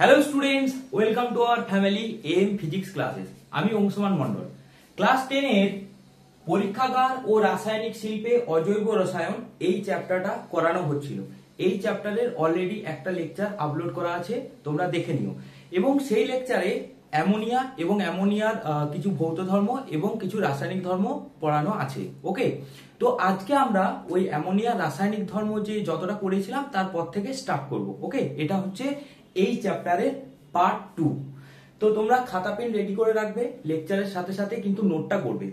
Hello students, welcome to our family M physics classes. আমি Anshuman Mondal. Class 10 এর পরীক্ষাগার ও রাসায়নিক শিল্পে অজৈব রসায়ন এই চ্যাপ্টারটা করানো হচ্ছিল। এই চ্যাপ্টারের অলরেডি একটা লেকচার আপলোড করা আছে, তোমরা দেখে নিও। এবং সেই লেকচারে অ্যামোনিয়া এবং অ্যামোনিয়ার কিছু ভৌত ধর্ম এবং কিছু রাসায়নিক ধর্ম পড়ানো আছে। ওকে, তো আজকে আমরা ওই অ্যামোনিয়া রাসায়নিক ধর্ম যে যতটা করেছিলাম তারপর থেকে স্টার্ট করব। ওকে, এটা হচ্ছে এই চ্যাপ্টারের পার্ট 2। তো তোমরা খাতা পেন রেডি করে রাখবে, লেকচারের সাথে সাথে কিন্তু নোটটা করবে।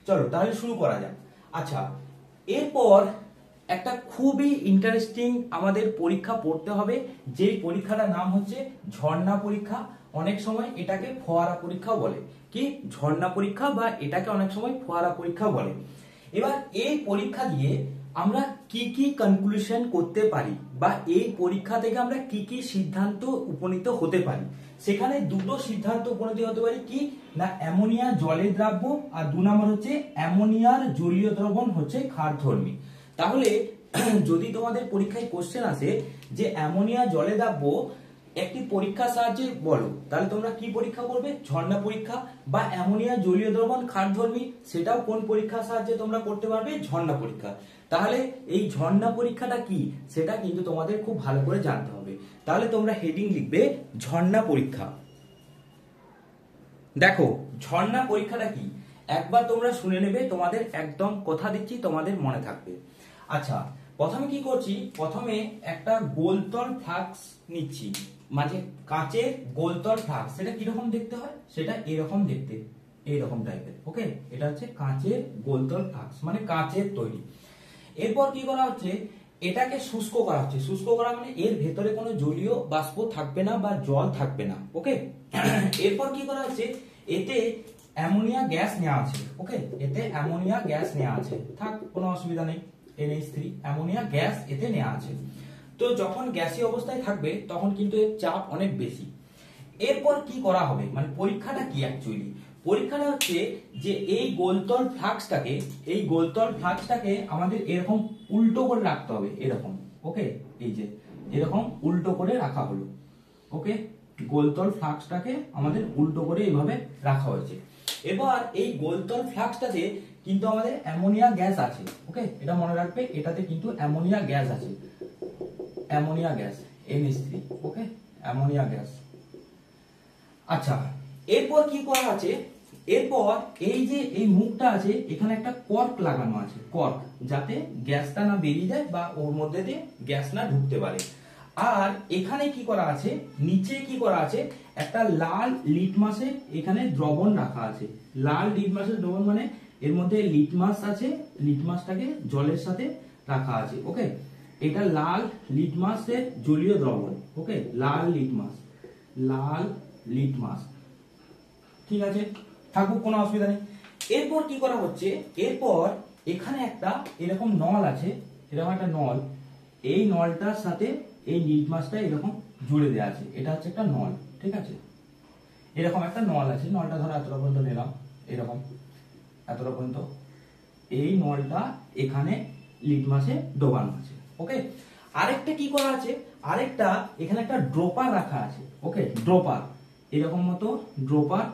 চলো তাহলে শুরু করা যাক। আচ্ছা, এরপর একটা খুবই ইন্টারেস্টিং আমাদের পরীক্ষা পড়তে হবে, যেই পরীক্ষাটার নাম হচ্ছে ঝর্ণা পরীক্ষা। অনেক সময় এটাকে ফোয়ারা পরীক্ষাও বলে। কি ঝর্ণা পরীক্ষা বা এটাকে অনেক সময় ফোয়ারা পরীক্ষা বলে। এবার এই পরীক্ষা দিয়ে আমরা কি কি কনক্লুশন করতে পারি বা এই পরীক্ষা থেকে আমরা কি কি সিদ্ধান্ত উপনীত হতে পারি, সেখানে দুটো সিদ্ধান্ত উপনীত হতে পারি। কি না, অ্যামোনিয়া জলের দ্রাব্য, আর 2 নম্বর হচ্ছে অ্যামোনিয়ার জলীয় দ্রবণ হচ্ছে ক্ষারধর্মী। তাহলে যদি তোমাদের পরীক্ষায় কোশ্চেন আসে যে অ্যামোনিয়া জলে দ্রাব্য একটি পরীক্ষার সাহায্যে বলো, তাহলে তোমরা কি পরীক্ষা করবে? ঝর্ণা পরীক্ষা। বা অ্যামোনিয়া জলীয় দ্রবণ ক্ষারধর্মী, সেটাও কোন পরীক্ষার সাহায্যে তোমরা করতে পারবে? ঝর্ণা পরীক্ষা। তাহলে এই ঝর্ণা পরীক্ষাটা কি সেটা কিন্তু তোমাদের খুব ভালো করে জানতে হবে। তাহলে তোমরা হেডিং লিখবে ঝর্ণা পরীক্ষা। দেখো ঝর্ণা পরীক্ষাটা কি একবার তোমরা শুনে নেবে, তোমাদের একদম কথা দিচ্ছি তোমাদের মনে থাকবে। আচ্ছা, প্রথমে কি করছি, প্রথমে একটা গোলতল ফ্লাক্স নিচ্ছি, মানে কাচের গোলতল ফ্লাক্স। সেটা কিরকম দেখতে হয়? সেটা এরকম দেখতে, এইরকম টাইপের। ওকে, এটা হচ্ছে কাচের গোলতল ফ্লাক্স, মানে কাচের তৈরি। এরপর কি করা হচ্ছে, এটাকে শুষ্ক করা হচ্ছে। শুষ্ক করা মানে এর ভেতরে কোনো জলীয় বাষ্প থাকবে না বা জল থাকবে না। ওকে, এরপর কি করা হচ্ছে, এতে অ্যামোনিয়া গ্যাস নেওয়া আছে। ওকে, এতে অ্যামোনিয়া গ্যাস নেওয়া আছে, থাক কোনো অসুবিধা নেই। NH3 অ্যামোনিয়া গ্যাস এতে নেওয়া আছে। তো যখন গ্যাসীয় অবস্থায় থাকবে তখন কিন্তু এর চাপ অনেক বেশি। এরপর কি করা হবে, মানে পরীক্ষাটা কি অ্যাকচুয়ালি? পরীক্ষাটা হচ্ছে যে এই গোলতল ফ্লাক্সটাকে আমাদের এরকম উল্টো করে রাখতে হবে, এরকম। ওকে, এই যে এরকম উল্টো করে রাখা হলো। ওকে, গোলতল ফ্লাক্সটাকে আমাদের উল্টো করে এইভাবে রাখা হয়েছে। এবার এই গোলতল ফ্লাক্সটাতে কিন্তু আমাদের অ্যামোনিয়া গ্যাস আছে। ওকে, এটা মনে রাখবে, এটাতে কিন্তু অ্যামোনিয়া গ্যাস আছে, অ্যামোনিয়া গ্যাস NH3। ওকে, অ্যামোনিয়া গ্যাস। আচ্ছা, এরপর কি করা আছে, এরপর এই যে এই মুখটা আছে এখানে একটা কর্ক লাগানো আছে, কর্ক, যাতে গ্যাসটা না বেরিয়ে যায় বা ওর মধ্যে দিয়ে গ্যাস না ঢুকতে পারে। আর এখানে কি করা আছে, নিচে কি করা আছে, একটা লাল লিটমাসের এখানে দ্রবণ রাখা আছে। লাল লিটমাসের দ্রবণ মানে এর মধ্যে লিটমাস আছে, লিটমাসটাকে জলের সাথে রাখা আছে। ওকে, এটা লাল লিটমাসের জলীয় দ্রবণ। ওকে, লাল লিটমাস, ঠিক আছে, থাকুক, কোনো অসুবিধা নেই। এরপর কি করা হচ্ছে, এরপর এখানে একটা এরকম নল আছে, এরকম একটা নল, এই নলটার সাথে এই লিটমাসটা এরকম জুড়ে দেওয়া আছে। এটা হচ্ছে একটা নল, ঠিক আছে, এরকম একটা নল আছে। নলটা ধরো এতটা পর্যন্ত নিলাম, এরকম এতটা পর্যন্ত। এই নলটা এখানে লিটমাসে ডোবানো আছে। ওকে, আরেকটা কি করা আছে, আরেকটা এখানে একটা ড্রপার রাখা আছে। ওকে, ড্রপার, এরকম মতো ড্রপার,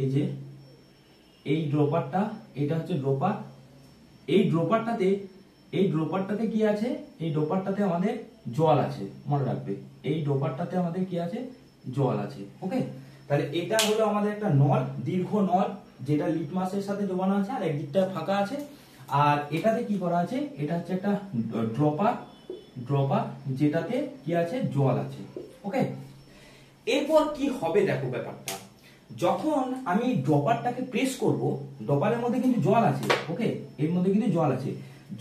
এই যে এই ড্রপারটা, এটা হচ্ছে ড্রপার। এই ড্রপারটাতে কি আছে, এই ড্রপারটাতে আমাদের জল আছে, মনে রাখবে, এই ড্রপারটাতে আমাদের কি আছে, জল আছে। ওকে, তাহলে এটা হলো আমাদের একটা নল, দীর্ঘ নল, যেটা লিটমাসের সাথে ডোবানো আছে, আর একদিকটা ফাঁকা আছে। আর এটাতে কি করা আছে, এটা হচ্ছে একটা ড্রপার, যেটাতে কি আছে, জল আছে। ওকে, এরপর কি হবে দেখো ব্যাপারটা, যখন আমি ড্রপারটাকে প্রেস করব, ড্রপারের মধ্যে কিন্তু জল আছে। ওকে, এর মধ্যে কিন্তু জল আছে।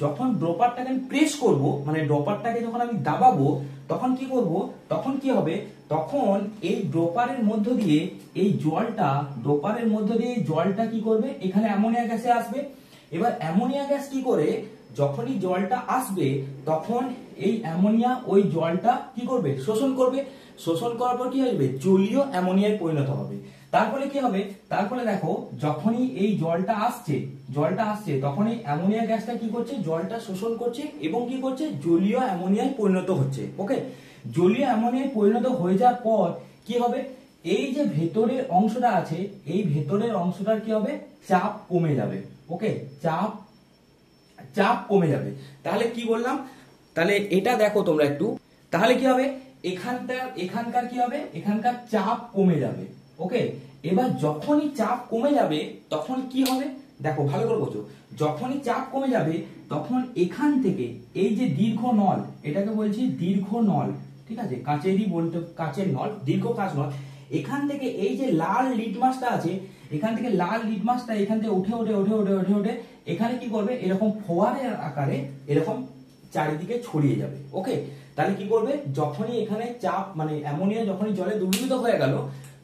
যখন ড্রপারটাকে আমি প্রেস করব, মানে ড্রপারটাকে যখন আমি দাবাবো, তখন কি করব, তখন কি হবে, তখন এই ড্রপারের মধ্য দিয়ে এই জলটা কি করবে, এখানে অ্যামোনিয়া গ্যাসে আসবে। এবার অ্যামোনিয়া গ্যাস কি করে, যখনই জলটা আসবে তখন এই অ্যামোনিয়া ওই জলটা কি করবে, শোষণ করবে। শোষণ করার পর কি হবে, জলীয় অ্যামোনিয়ায় পরিণত হবে। তারপরে কি হবে, তারপরে দেখো যখনই এই জলটা আসছে তখন এই অ্যামোনিয়া গ্যাসটা কি করছে, জলটা শোষণ করছে এবং কি করছে, জলীয় অ্যামোনিয়ায় পরিণত হচ্ছে। ওকে, জলীয় অ্যামোনিয়ায় পরিণত হয়ে যাওয়ার পর কি হবে, এই যে ভেতরের অংশটা আছে এই ভেতরের অংশটার কি হবে, চাপ কমে যাবে। ওকে, চাপ কমে যাবে। তাহলে কি বললাম, তাহলে এটা দেখো তোমরা একটু, তাহলে কি হবে, এখানকার কি হবে, এখানকার চাপ কমে যাবে। ওকে, এবার যখনই চাপ কমে যাবে তখন কি হবে, দেখো ভালো করে বোঝো, যখনই চাপ কমে যাবে তখন এখান থেকে এই যে দীর্ঘ নল, এটাকে বলছি দীর্ঘ নল, ঠিক আছে, কাঁচেরই বলতে, কাঁচের নল, দীর্ঘ কাঁচ নল, এখান থেকে এই যে লাল লিটমাসটা আছে, এখান থেকে লাল লিটমাসটা এখান থেকে উঠে উঠে উঠে উঠে উঠে উঠে এখানে কি করবে, এরকম ফোয়ারের আকারে এরকম চারিদিকে ছড়িয়ে যাবে। ওকে, তাহলে কি করবে, যখনই এখানে চাপ মানে অ্যামোনিয়া যখনই জলে দ্রবীভূত হয়ে গেল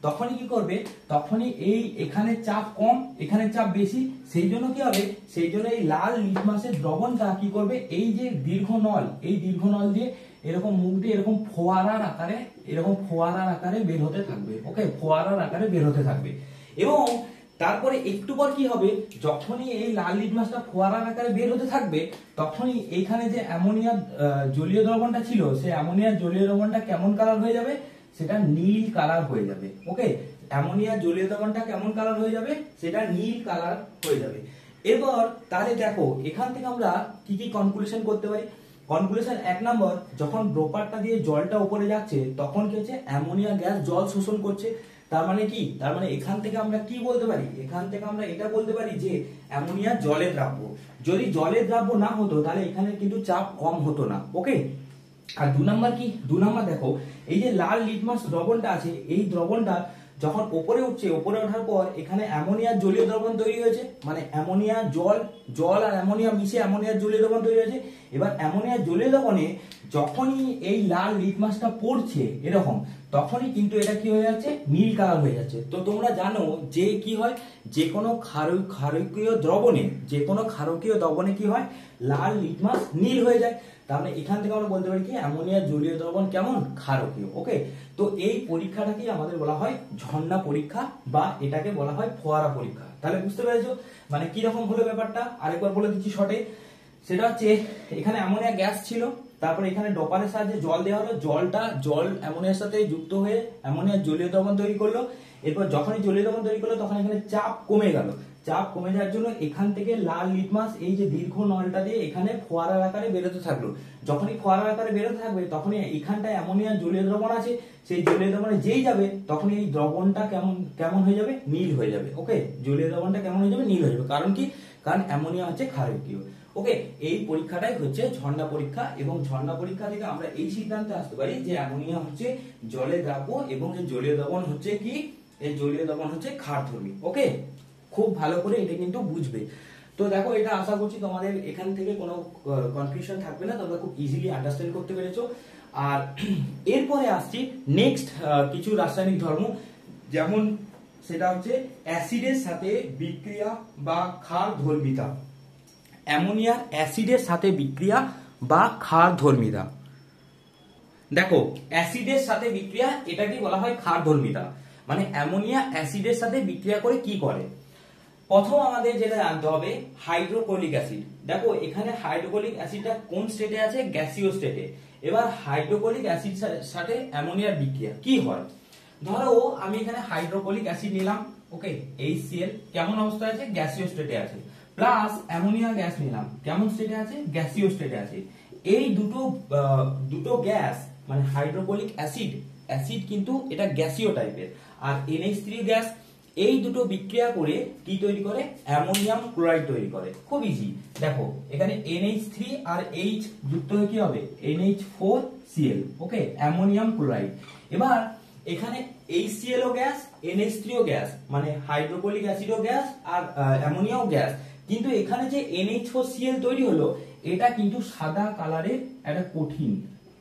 তখনই কি করবে, তখনই এই এখানে চাপ কম এখানে চাপ বেশি, সেই জন্য কি হবে, সেই জন্য এই লাল লিটমাসের দ্রবণটা কি করবে, এই যে দীর্ঘ নল, এই দীর্ঘ নল দিয়ে এরকম মুখ দিয়ে এরকম ফোয়ারার আকারে বের হতে থাকবে। ওকে, ফোয়ারার আকারে বের হতে থাকবে। এবং তারপরে একটু পর কি হবে, যখনই এই লাল লিটমাসটা ফোয়ারার আকারে বের হতে থাকবে তখনই এইখানে যে অ্যামোনিয়া জলীয় দ্রবণটা ছিল, সেই অ্যামোনিয়া জলীয় দ্রবণটা কেমন কালার হয়ে যাবে, সেটা নীল কালার হয়ে যাবে। ওকে, অ্যামোনিয়া জলীয় দ্রবণটা কেমন কালার হয়ে যাবে, সেটা নীল কালার হয়ে যাবে। এবার তাহলে দেখো এখান থেকে আমরা কি কি কনক্লুশন করতে পারি। কনক্লুশন 1 নম্বর, যখন ড্রপারটা দিয়ে জলটা উপরে যাচ্ছে তখন কি হচ্ছে, অ্যামোনিয়া গ্যাস জল শোষণ করছে। তার মানে কি, তার মানে এখান থেকে আমরা কি বলতে পারি, এখান থেকে আমরা এটা বলতে পারি যে অ্যামোনিয়া জলের দ্রাব্য। যদি জলের দ্রাব্য না হতো তাহলে এখানে কিন্তু চাপ কম হতো না। ওকে, আর 2 নাম্বার কি, 2 নাম্বার দেখো, এই যে লাল লিটমাস দ্রবণটা আছে, এই দ্রবণটা যখন উপরে উঠছে, উপরে ওঠার পর এখানে অ্যামোনিয়ার জলীয় দ্রবণ তৈরি হয়েছে, মানে অ্যামোনিয়া জল আর অ্যামোনিয়া মিশে অ্যামোনিয়ার জলীয় দ্রবণ তৈরি হয়েছে। এবার অ্যামোনিয়ার জলীয় দ্রবণে যখনই এই লাল লিটমাসটা পড়ছে এরকম, তখনই কিন্তু এটা কি হয়ে যাচ্ছে, নীল কালার হয়ে যাচ্ছে। তো তোমরা জানো যে কি হয়, যে কোনো ক্ষারকীয় দ্রবণে কি হয়, লাল লিটমাস নীল হয়ে যায়। তাহলে এখান থেকে আমরা বলতে পারি কি, অ্যামোনিয়ার জলীয় দ্রবণ কেমন, ক্ষারকীয়। ওকে, তো এই পরীক্ষাটাকে আমাদের বলা হয় ঝর্ণা পরীক্ষা বা এটাকে বলা হয় ফোয়ারা পরীক্ষা। তাহলে বুঝতে পেরেছো মানে কি রকম হলো ব্যাপারটা, আরেকবার বলে দিচ্ছি শর্টে। সেটা হচ্ছে, এখানে অ্যামোনিয়া গ্যাস ছিল, তারপরে এখানে ডপারের সাহায্যে জল দেওয়া হলো, জল অ্যামোনিয়ার সাথে যুক্ত হয়ে অ্যামোনিয়ার জলীয় দ্রবণ তৈরি করলো। এরপর যখনই জলীয় দ্রবণ তৈরি করলো তখন এখানে চাপ কমে গেল, চাপ কমে যাওয়ার জন্য এখান থেকে লাল লিটমাস এই যে দীর্ঘ নলটা দিয়ে এখানে ফোয়ারার আকারে বেরোতে থাকলো। যখনই ফোয়ারার আকারে বেরোতে থাকবে তখনই এখানটায় অ্যামোনিয়ার জলীয় দ্রবণ আছে, সেই জলীয় দ্রবণে যেই যাবে তখনই এই দ্রবণটা কেমন হয়ে যাবে, নীল হয়ে যাবে। ওকে, জলীয় দ্রবণটা কেমন হয়ে যাবে, নীল হয়ে যাবে। কারণ কি, কারণ অ্যামোনিয়া হচ্ছে ক্ষারকীয়। ওকে, এই পরীক্ষাটাই হচ্ছে ঝর্ণা পরীক্ষা, এবং ঝর্ণা পরীক্ষা থেকে আমরা এই সিদ্ধান্তে আসতে পারি যে অ্যামোনিয়া হচ্ছে জলের দ্রাব্য এবং এই জলীয় দ্রবণ হচ্ছে কি, এই জলীয় দ্রবণ হচ্ছে ক্ষারধর্মী। ওকে, খুব ভালো করে এটা কিন্তু বুঝবে। তো দেখো, এটা আশা করছি তোমাদের এখান থেকে কোনো কনফিউশন থাকবে না, তোমরা খুব ইজিলি আন্ডারস্ট্যান্ড করতে পেরেছো। আর এরপরে আসছি নেক্সট কিছু রাসায়নিক ধর্ম, যেমন সেটা হচ্ছে অ্যাসিডের সাথে বিক্রিয়া বা ক্ষারধর্মিতা। অ্যামোনিয়ার অ্যাসিডের সাথে বিক্রিয়া বা ক্ষারধর্মিতা। দেখো, অ্যাসিডের সাথে বিক্রিয়া, এটাকে বলা হয় ক্ষারধর্মিতা। মানে অ্যামোনিয়া অ্যাসিডের সাথে বিক্রিয়া করে কি করে, প্রথম আমাদের যেটা জানতে হবে হাইড্রোক্লোরিক অ্যাসিড। দেখো এখানে হাইড্রোক্লোরিক অ্যাসিডটা কোন স্টেটে আছে, গ্যাসীয় স্টেটে। এবার হাইড্রোক্লোরিক অ্যাসিড সাথে অ্যামোনিয়ার বিক্রিয়া কি হয়, ধরো আমি এখানে হাইড্রোক্লোরিক অ্যাসিড নিলাম, ওকে, HCl কেমন অবস্থায় আছে, গ্যাসীয় স্টেটে আছে, প্লাস অ্যামোনিয়া গ্যাস নিলাম, কেমন স্টেটে আছে, গ্যাসীয় স্টেটে আছে। এই দুটো গ্যাস মানে হাইড্রোক্লোরিক অ্যাসিড কিন্তু এটা গ্যাসীয় টাইপের, আর NH3 গ্যাস, এই দুটো বিক্রিয়া করে কি তৈরি করে, অ্যামোনিয়াম ক্লোরাইড তৈরি করে। খুব ইজি, দেখো এখানে NH3 আর H যুক্ত হয়ে কি হবে, NH4Cl। ওকে, অ্যামোনিয়াম ক্লোরাইড। এবার এখানে HCl ও গ্যাস, NH3 ও গ্যাস, মানে হাইড্রোক্লোরিক অ্যাসিড ও গ্যাস আর অ্যামোনিয়াও গ্যাস, কিন্তু এখানে যে NH4Cl তৈরি হলো এটা কিন্তু সাদা কালারের একটা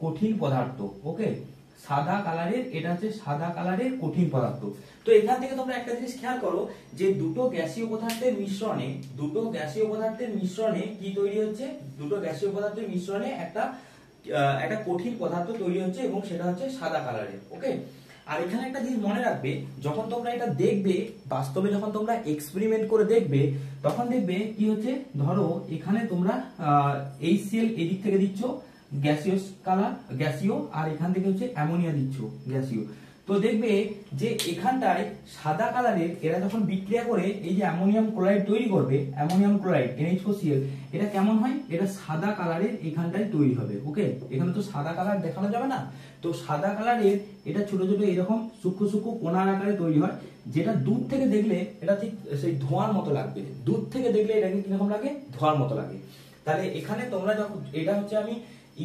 কঠিন পদার্থ। ওকে, সাদা কালারের, এটা হচ্ছে সাদা কালারের কঠিন পদার্থ। তো এখান থেকে তোমরা একটা জিনিস খেয়াল করো যে দুটো গ্যাসীয় পদার্থের মিশ্রণে কি তৈরি হচ্ছে, দুটো গ্যাসীয় পদার্থের মিশ্রণে একটা কঠিন পদার্থ তৈরি হচ্ছে এবং সেটা হচ্ছে সাদা কালারের। ওকে, আর এখানে একটা জিনিস মনে রাখবে, যখন তোমরা এটা দেখবে বাস্তবে, যখন তোমরা এক্সপেরিমেন্ট করে দেখবে তখন দেখবে কি হচ্ছে, ধরো এখানে তোমরা HCl এদিক থেকে দিচ্ছ গ্যাসীয় কালার, গ্যাসীয়, আর এখান থেকে হচ্ছে অ্যামোনিয়া দিচ্ছ গ্যাসীয়। তো তো দেখবে যে এখানটায় সাদা কালারের এরা যখন বিক্রিয়া করে এই যে অ্যামোনিয়াম ক্লোরাইড তৈরি করবে, অ্যামোনিয়াম ক্লোরাইড NH4Cl, এটা কেমন হয়, এটা সাদা কালারের এখানটায় তৈরি হবে। ওকে, এখানে তো সাদা কালার দেখানো যাবে না, তো সাদা কালারের এটা ছোট ছোট এরকম সূক্ষ্ম সূক্ষ্ম কোণার আকারে তৈরি হয়, যেটা দূর থেকে দেখলে এটা ঠিক সেই ধোঁয়ার মতো লাগবে। দূর থেকে দেখলে এটাকে কিরকম লাগে, ধোঁয়ার মতো লাগে। তাহলে এখানে তোমরা যখন, এটা হচ্ছে আমি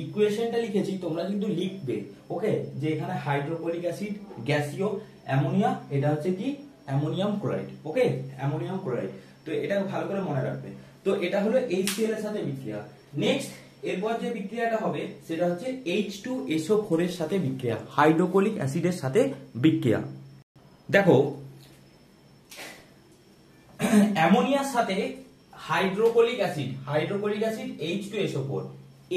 ইকুয়েশনটা লিখেছি, তোমরা কিন্তু লিখবে। ওকে, যে এখানে হাইড্রোক্লোরিক অ্যাসিড, গ্যাসীয়, অ্যামোনিয়া, এটা হচ্ছে কি অ্যামোনিয়াম ক্লোরাইড। ওকে, অ্যামোনিয়াম ক্লোরাইড, তো এটা ভালো করে মনে রাখবে। তো এটা হলো HCl এর সাথে বিক্রিয়া। নেক্সট এরপর যে বিক্রিয়াটা হবে সেটা হচ্ছে H2SO4 এর সাথে বিক্রিয়া, হাইড্রোক্লোরিক অ্যাসিডের সাথে বিক্রিয়া। দেখো অ্যামোনিয়ার সাথে হাইড্রোক্লোরিক অ্যাসিড, H2SO4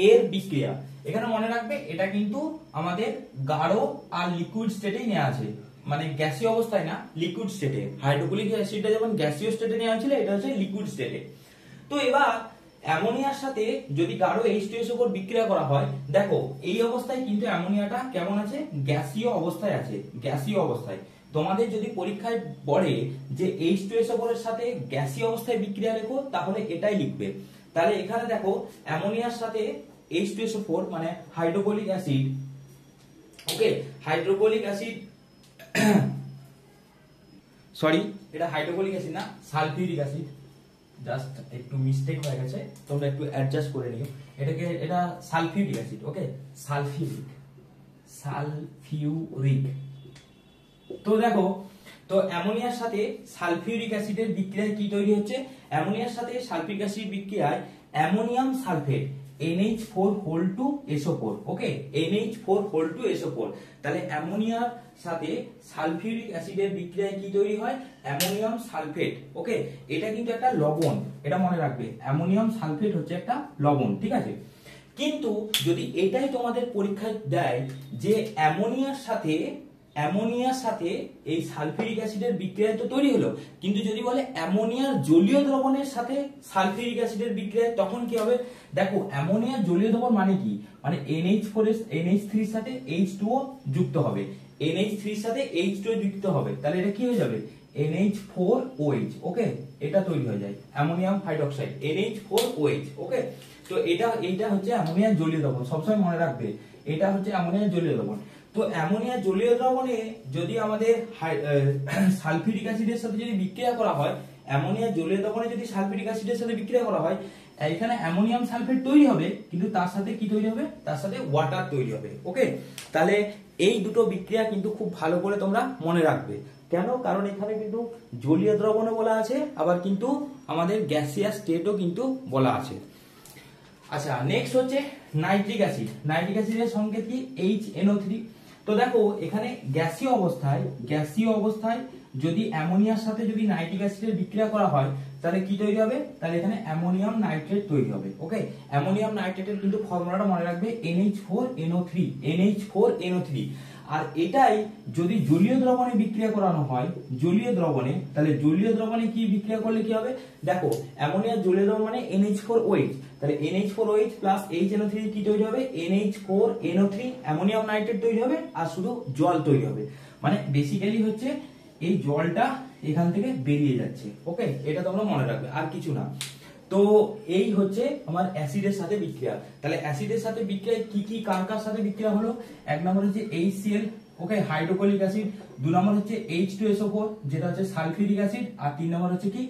এর বিক্রিয়া, এখানে মনে রাখবে এটা কিন্তু আমাদের গাঢ় আর লিকুইড স্টেটেই নেওয়া আছে, মানে গ্যাসীয় অবস্থায় না, লিকুইড স্টেটে। হাইড্রোক্লোরিক অ্যাসিডটা যেমন গ্যাসীয় স্টেটে নেওয়া হয়েছিল, এটা হচ্ছে লিকুইড স্টেটে। তো এবার অ্যামোনিয়ার সাথে যদি গাঢ় H2SO4 বিক্রিয়া করা হয়, দেখো এই অবস্থায় কিন্তু অ্যামোনিয়াটা কেমন আছে, গ্যাসীয় অবস্থায় আছে, গ্যাসীয় অবস্থায়। তোমাদের যদি পরীক্ষায় পড়ে যে H2SO4 এর সাথে গ্যাসীয় অবস্থায় বিক্রিয়া লেখো, তাহলে এটাই লিখবে। তাহলে এখানে দেখো অ্যামোনিয়ার সাথে H2SO4 মানে হাইড্রোক্লোরিক অ্যাসিড, ওকে, হাইড্রোক্লোরিক অ্যাসিড, সরি এটা হাইড্রোক্লোরিক অ্যাসিড না, সালফিউরিক অ্যাসিড, জাস্ট একটু মিস্টেক হয়ে গেছে, তোমরা একটু অ্যাডজাস্ট করে নিও এটাকে, এটা সালফিউরিক অ্যাসিড। ওকে, সালফিউরিক, সালফিউরিক। তো দেখো, তো অ্যামোনিয়ার সাথে সালফিউরিক অ্যাসিডের বিক্রিয়ায় কি তৈরি হচ্ছে, অ্যামোনিয়ার সাথে সালফিউরিক অ্যাসিড বিক্রিয়ায় অ্যামোনিয়াম সালফেট NH4 ওকে, NH4 তাহলে অ্যামোনিয়ার সাথে সালফিউরিক অ্যাসিডের বিক্রিয়ায় কি তৈরি হয়, অ্যামোনিয়াম সালফেট। ওকে, এটা কিন্তু একটা লবণ, এটা মনে রাখবে, অ্যামোনিয়াম সালফেট হচ্ছে একটা লবণ, ঠিক আছে। কিন্তু যদি এটাই তোমাদের পরীক্ষায় দেয় যে অ্যামোনিয়ার সাথে এই সালফিউরিক অ্যাসিডের বিক্রিয়া তো তৈরি হলো, কিন্তু যদি বলে অ্যামোনিয়ার জলীয় দ্রবণের সাথে সালফিউরিক অ্যাসিডের বিক্রিয়া, তখন কি হবে, দেখো অ্যামোনিয়ার জলীয় দ্রবণ মানে কি, মানে NH3 এর সাথে H2O যুক্ত হবে, NH3 এর সাথে H2O যুক্ত হবে, তাহলে এটা কি হয়ে যাবে, NH4OH। ওকে, এটা তৈরি হয়ে যায় অ্যামোনিয়াম হাইড্রোক্সাইড, NH4OH। ওকে, তো এইটা হচ্ছে অ্যামোনিয়ার জলীয় দ্রবণ, সবসময় মনে রাখবে এটা হচ্ছে অ্যামোনিয়ার জলীয় দ্রবণ। তো অ্যামোনিয়ার জলীয় দ্রবণে যদি আমাদের সালফিউরিক অ্যাসিডের সাথে যদি বিক্রিয়া করা হয়, অ্যামোনিয়ার জলীয় দ্রবণে যদি সালফিউরিক অ্যাসিডের সাথে বিক্রিয়া করা হয়, এখানে অ্যামোনিয়াম সালফেট তৈরি হবে, কিন্তু তার সাথে কি তৈরি হবে, তার সাথে ওয়াটার তৈরি হবে। ওকে, তাহলে এই দুটো বিক্রিয়া কিন্তু খুব ভালো করে তোমরা মনে রাখবে। কেন, কারণ এখানে কিন্তু জলীয় দ্রবণও বলা আছে, আবার কিন্তু আমাদের গ্যাসিয়াস স্টেটও কিন্তু বলা আছে। আচ্ছা, নেক্সট হচ্ছে নাইট্রিক অ্যাসিড। নাইট্রিক অ্যাসিডের সংকেত কি, HNO3। তো দেখো এখানে গ্যাসীয় অবস্থায় যদি অ্যামোনিয়ার সাথে যদি নাইট্রিক অ্যাসিডের বিক্রিয়া করা হয়, তাহলে কি তৈরি হবে, তাহলে এখানে অ্যামোনিয়াম নাইট্রেট তৈরি হবে। ওকে, অ্যামোনিয়াম নাইট্রেটের কিন্তু ফর্মুলাটা মনে রাখবে, NH4NO3। আর এটাই যদি জলীয় দ্রবণে বিক্রিয়া করানো হয়, জলীয় দ্রবণে, তাহলে জলীয় দ্রবণে কি বিক্রিয়া করলে কি হবে, দেখো অ্যামোনিয়ার জলীয় দ্রবণ মানে NH4OH, তাহলে NH4OH প্লাস HNO3 কি তৈরি হবে, NH4NO3, অ্যামোনিয়াম নাইট্রেট তৈরি হবে, আর শুধু জল তৈরি হবে। মানে বেসিক্যালি হচ্ছে এই জলটা এখান থেকে বেরিয়ে যাচ্ছে। ওকে, এটা তোমরা মনে রাখবে, আর কিছু না। তো এই হচ্ছে আমার অ্যাসিডের সাথে বিক্রিয়া। তাহলে অ্যাসিডের সাথে বিক্রিয়ায় কি কি কার সাথে বিক্রিয়া হলো, এক নম্বর হচ্ছে HCl, ওকে, হাইড্রোক্লোরিক অ্যাসিড, দুই নম্বর হচ্ছে H2SO4 যেটা হচ্ছে সালফিউরিক অ্যাসিড, আর তিন নম্বর হচ্ছে কি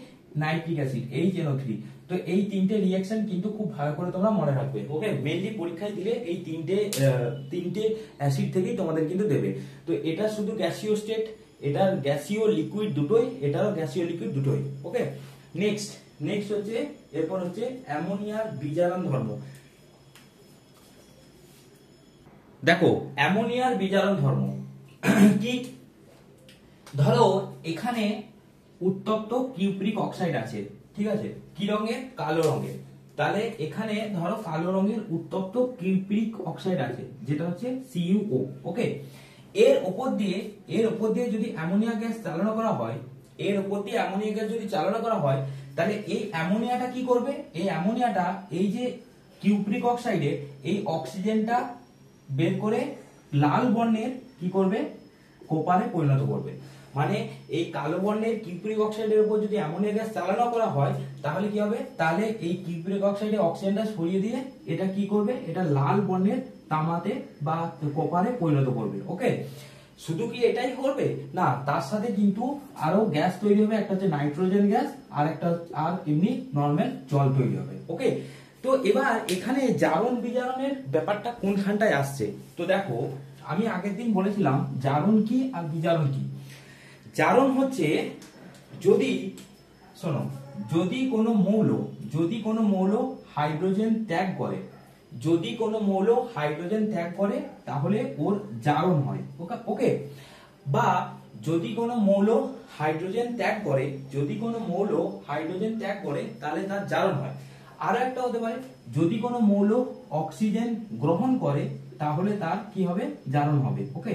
নাইট্রিক অ্যাসিড HNO3। তো এই তিনটে রিঅ্যাকশন কিন্তু খুব ভালো করে তোমরা মনে রাখবে। ওকে, মেইনলি পরীক্ষায় দিলে এই তিনটে অ্যাসিড থেকেই তোমাদের কিন্তু দেবে। তো এটা শুধু গ্যাসীয় স্টেট, এটার গ্যাসীয় লিকুইড দুটোই, এটারও গ্যাসীয় লিকুইড দুটোই। ওকে, নেক্সট হচ্ছে এরপর হচ্ছে অ্যামোনিয়ার বিজারণ ধর্ম। দেখো অ্যামোনিয়ার বিজারণ ধর্ম কি, ধরো এখানে উত্তপ্ত কিউপ্রিক অক্সাইড আছে, ঠিক আছে, কি রঙের, কালো রঙের। তাহলে এখানে ধরো কালো রঙের উত্তপ্ত কিউপ্রিক অক্সাইড আছে, যেটা হচ্ছে CuO। ওকে, এর উপর দিয়ে যদি অ্যামোনিয়া গ্যাস চালনা করা হয়, তাহলে এই অ্যামোনিয়াটা কি করবে, এই অ্যামোনিয়াটা এই যে কিউপ্রিক অক্সাইডে এই অক্সিজেনটা বের করে লাল বর্ণের কি করবে, কোপারে পরিণত করবে। মানে এই কালো বর্ণের কিউপ্রিক অক্সাইডের উপর যদি অ্যামোনিয়া গ্যাস চালনা করা হয় তাহলে কি হবে, তাহলে এই কিউপ্রিক অক্সাইডে অক্সিজেনটা সরিয়ে দিয়ে এটা কি করবে, এটা লাল বর্ণের তামাতে বা কোপারে পরিণত করবে। ওকে, শুধু কি এটাই করবে না, তার সাথে কিন্তু আরো গ্যাস তৈরি হবে, একটা হচ্ছে নাইট্রোজেন গ্যাস আর একটা আর এমনি নরমাল জল তৈরি হবে। ওকে, তো এবার এখানে জারণ বিজারণের ব্যাপারটা কোনখানটায় আসছে, তো দেখো আমি আগের দিন বলেছিলাম জারণ কি আর বিজারণ কি। জারণ হচ্ছে যদি, শোনো, যদি কোনো মৌল হাইড্রোজেন ত্যাগ করে, যদি কোনো মৌল হাইড্রোজেন ত্যাগ করে তাহলে ওর জারণ হয়। ওকে, বা যদি কোনো মৌল হাইড্রোজেন ত্যাগ করে, যদি কোনো মৌল হাইড্রোজেন ত্যাগ করে তাহলে তার জারণ হয়। আরো একটা হতে পারে যদি কোনো মৌল অক্সিজেন গ্রহণ করে তাহলে তার কি হবে, জারণ হবে। ওকে,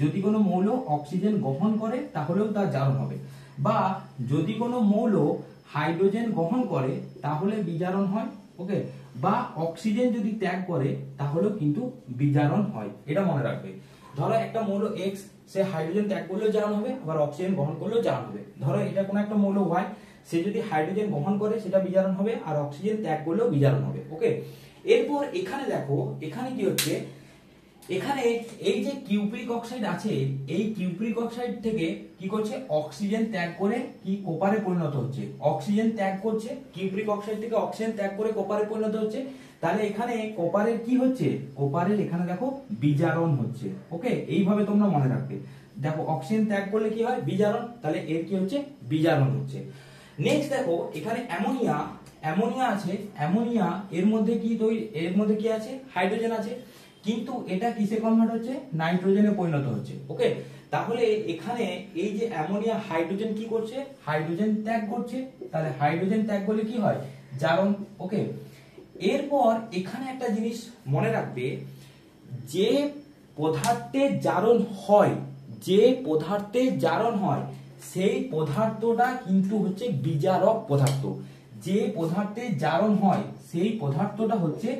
যদি কোনো মৌল অক্সিজেন গ্রহণ করে তাহলেও তার জারণ হবে, বা যদি কোনো মৌল হাইড্রোজেন গ্রহণ করে তাহলে বিজারণ হয়। ওকে, বা অক্সিজেন যদি ত্যাগ করে তাহলেও কিন্তু বিজারণ হয়, এটা মনে রাখবে। ধরো একটা মৌল এক্স, সে হাইড্রোজেন ত্যাগ করলেও জারণ হবে, আবার অক্সিজেন গ্রহণ করলেও জারণ হবে। ধরো এটা কোনো একটা মৌল ওয়াই, সে যদি হাইড্রোজেন গ্রহণ করে সেটা বিজারণ হবে, আর অক্সিজেন ত্যাগ করলেও বিজারণ হবে। ওকে, এরপর এখানে দেখো এখানে কি হচ্ছে, এখানে এই যে কিউপ্রিক অক্সাইড আছে, এই কিউপ্রিক অক্সাইড থেকে কি করছে, অক্সিজেন ত্যাগ করে কি কোপারে পরিণত হচ্ছে, অক্সিজেন ত্যাগ করছে, কিউপ্রিক অক্সাইড থেকে অক্সিজেন ত্যাগ করে কোপারে পরিণত হচ্ছে। তাহলে এখানে কোপারের কি হচ্ছে, কোপারের এখানে দেখো বিজারণ হচ্ছে। ওকে, এইভাবে তোমরা মনে রাখবে। দেখো অক্সিজেন ত্যাগ করলে কি হয়, বিজারণ, তাহলে এর কি হচ্ছে, বিজারণ হচ্ছে। নেক্সট দেখো এখানে অ্যামোনিয়া আছে, অ্যামোনিয়া এর মধ্যে কি তৈরি, এর মধ্যে কি আছে, হাইড্রোজেন আছে, কিন্তু এটা কিসে কনভার্ট হচ্ছে, নাইট্রোজেনে পরিণত হচ্ছে। ওকে, তাহলে এখানে এই যে অ্যামোনিয়া হাইড্রোজেন কি করছে, হাইড্রোজেন ত্যাগ করছে, তাহলে হাইড্রোজেন ত্যাগ করলে কি হয়, জারণ। ওকে, এরপর এখানে একটা জিনিস মনে রাখবে, যে পদার্থের জারণ হয়, যে পদার্থের জারণ হয় সেই পদার্থটা কিন্তু হচ্ছে বিজারক পদার্থ। যে পদার্থের জারণ হয় সেই পদার্থটা হচ্ছে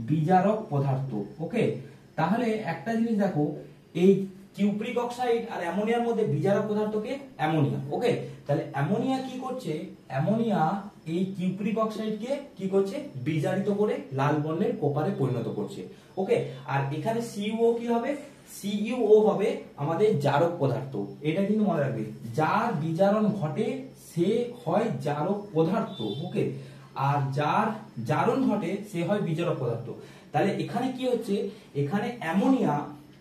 বিজারক পদার্থ। ওকে, তাহলে একটা জিনিস দেখো, এই কিউপ্রিক অক্সাইড আর অ্যামোনিয়ার মধ্যে বিজারক পদার্থকে অ্যামোনিয়া। ওকে, তাহলে অ্যামোনিয়া কি করছে, অ্যামোনিয়া এই কিউপ্রিক অক্সাইডকে কি করছে, বিজারিত করে লাল বর্ণের কোপারে পরিণত করছে। ওকে, আর এখানে সিইউ কি হবে, সিইউ হবে আমাদের জারক পদার্থ। এটা কিন্তু মনে রাখবে, যার বিজারণ ঘটে সে হয় জারক পদার্থ। ওকে, আর যার জারণ ঘটে সে হয় বিজারক পদার্থ। তাহলে এখানে কি হচ্ছে, এখানে অ্যামোনিয়া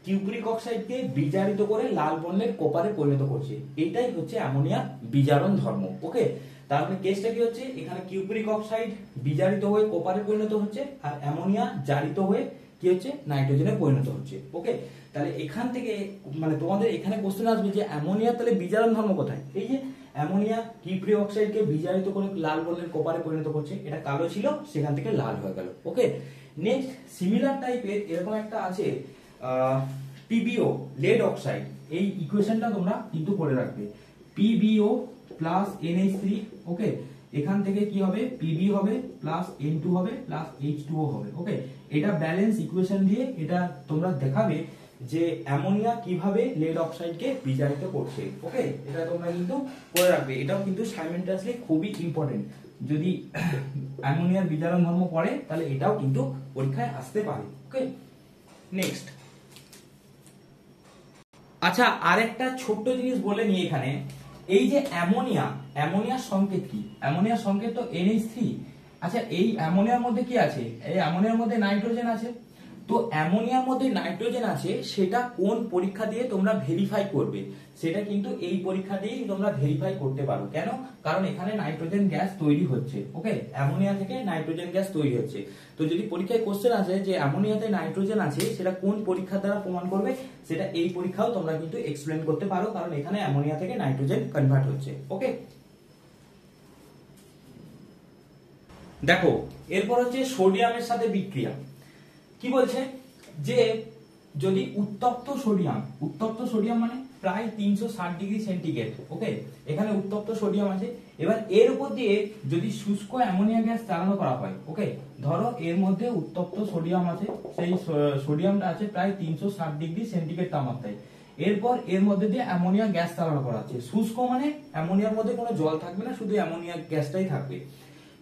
কিউপ্রিক অক্সাইডকে বিজারিত করে লাল বর্ণের কোপারে পরিণত করছে, এটাই হচ্ছে অ্যামোনিয়ার বিজারণ ধর্ম। ওকে, তার মানে কেসটা কি হচ্ছে, এখানে কিউপ্রিক অক্সাইড বিজারিত হয়ে কোপারে পরিণত হচ্ছে, আর অ্যামোনিয়া জারিত হয়ে কি হচ্ছে, নাইট্রোজেনে পরিণত হচ্ছে। ওকে, তাহলে এখান থেকে মানে তোমাদের এখানে কোশ্চেন আসবে যে অ্যামোনিয়া তাহলে বিজারণ ধর্ম কোথায়। এই যে অ্যামোনিয়া কিউপ্রিক অক্সাইডকে বিজারিত করে লাল বর্ণের কোপারে পরিণত করছে, এটা কালো ছিল সেখান থেকে লাল হয়ে গেল। ওকে, নেক্সট সিমিলার টাইপের এরকম একটা আছে পিবিও লেড অক্সাইড। এই ইকুয়েশনটা তোমরা কিন্তু করে রাখবে, পিবিও প্লাস NH3। ওকে, এখান থেকে কি হবে, পিবি হবে প্লাস N2 হবে প্লাস H2O হবে। ওকে, এটা ব্যালেন্স ইকুয়েশন দিয়ে এটা তোমরা দেখাবে যে অ্যামোনিয়া কিভাবে লেড অক্সাইডকে বিজারিত করছে। ওকে, এটা তোমরা কিন্তু করে রাখবে, এটাও কিন্তু সাইমেন্টাসলি খুবই ইম্পর্টেন্ট। যদি অ্যামোনিয়ার বিজারণ ধর্ম পড়ে তাহলে এটাও কিন্তু পরীক্ষায় আসতে পারে। ওকে, নেক্সট আচ্ছা আরেকটা ছোট্ট জিনিস বলে নিই এখানে, এই যে অ্যামোনিয়ার সংকেত কি, অ্যামোনিয়ার সংকেত তো NH3। আচ্ছা এই অ্যামোনিয়ার মধ্যে কি আছে, এই অ্যামোনিয়ার মধ্যে নাইট্রোজেন আছে। তো অ্যামোনিয়ার মধ্যে নাইট্রোজেন আছে, সেটা কোন পরীক্ষা দিয়ে তোমরা ভেরিফাই করবে, সেটা কিন্তু এই পরীক্ষা দিয়েই তোমরা ভেরিফাই করতে পারো। কেন, কারণ এখানে নাইট্রোজেন গ্যাস তৈরি হচ্ছে। ওকে, অ্যামোনিয়া থেকে নাইট্রোজেন গ্যাস তৈরি হচ্ছে। তো যদি পরীক্ষায় কোশ্চেন আসে যে অ্যামোনিয়াতে নাইট্রোজেন আছে, সেটা কোন পরীক্ষা দ্বারা প্রমাণ করবে, সেটা এই পরীক্ষাও তোমরা কিন্তু এক্সপ্লেন করতে পারো, কারণ এখানে অ্যামোনিয়া থেকে নাইট্রোজেন কনভার্ট হচ্ছে। ওকে, দেখো এরপর হচ্ছে সোডিয়ামের সাথে বিক্রিয়া। কি বলছে যে যদি উত্তপ্ত সোডিয়াম মানে প্রায় 360 ডিগ্রি সেন্টিগ্রেড। ওকে, এখানে উত্তপ্ত সোডিয়াম আছে, এবার এর উপর দিয়ে যদি শুষ্ক অ্যামোনিয়া গ্যাস চালানো করা হয়। ওকে, ধরো এর মধ্যে উত্তপ্ত সোডিয়াম আছে, সেই সোডিয়ামটা আছে প্রায় 360 ডিগ্রি সেন্টিগ্রেড তাপমাত্রায়। এরপর এর মধ্যে দিয়ে অ্যামোনিয়া গ্যাস চালনা করা হচ্ছে। শুষ্ক মানে অ্যামোনিয়ার মধ্যে কোনো জল থাকবে না, শুধু অ্যামোনিয়া গ্যাসটাই থাকবে।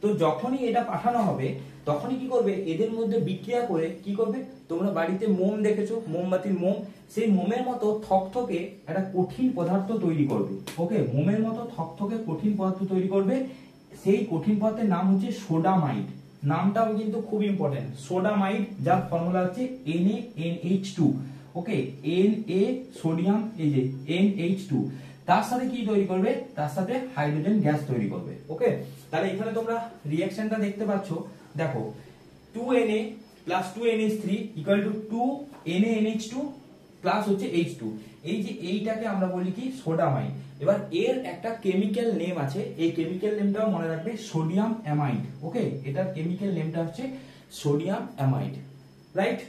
তো যখনই এটা পাঠানো হবে তখনই কি করবে, এদের মধ্যে বিক্রিয়া করে কি করবে, তোমরা বাড়িতে মোম দেখেছো, মোমবাতির মোম, সেই মোমের মতো থকথকে একটা কঠিন পদার্থ তৈরি করবে। ওকে, মোমের মতো থকথকে কঠিন পদার্থ তৈরি করবে। সেই কঠিন পদার্থের নাম হচ্ছে সোডামাইড। নামটাও কিন্তু খুব ইম্পর্টেন্ট, সোডামাইড, যার ফর্মুলা হচ্ছে NaNH2। ওকে, Na সোডিয়াম, এই যে NH2, তার সাথে কি তৈরি করবে, তার সাথে হাইড্রোজেন গ্যাস তৈরি করবে। ওকে, তাহলে এখানে তোমরা রিঅ্যাকশনটা দেখতে পাচ্ছ, দেখো 2Na plus 2NH3 equal to 2NaNH2 plus হচ্ছে H2। এই যে এইটাকে আমরা বলি কি, সোডামাইড। এবার এর একটা কেমিক্যাল নেম আছে, এই কেমিক্যাল নেমটাও মনে রাখবে, সোডিয়াম অ্যামাইড। ওকে, এটার কেমিক্যাল নেমটা হচ্ছে সোডিয়াম অ্যামাইড, রাইট।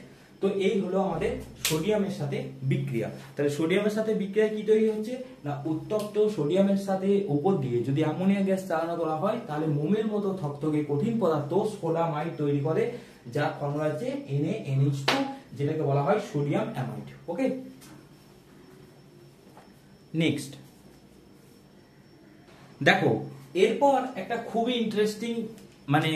তো এই হলো আমাদের সোডিয়ামের সাথে বিক্রিয়া। তাহলে সোডিয়ামের সাথে বিক্রিয়া কি তৈরি হচ্ছে না, উত্তপ্ত সোডিয়ামের সাথে উপর দিয়ে যদি অ্যামোনিয়া গ্যাস চালনা করা হয় তাহলে মোমের মতো থকথকে কঠিন পদার্থ সোডামাইড তৈরি করে, যার ফর্মুলা হচ্ছে NaNH2, যেটাকে বলা হয় সোডিয়াম অ্যামাইড। ওকে, নেক্সট দেখো, এরপর একটা খুবই ইন্টারেস্টিং মানে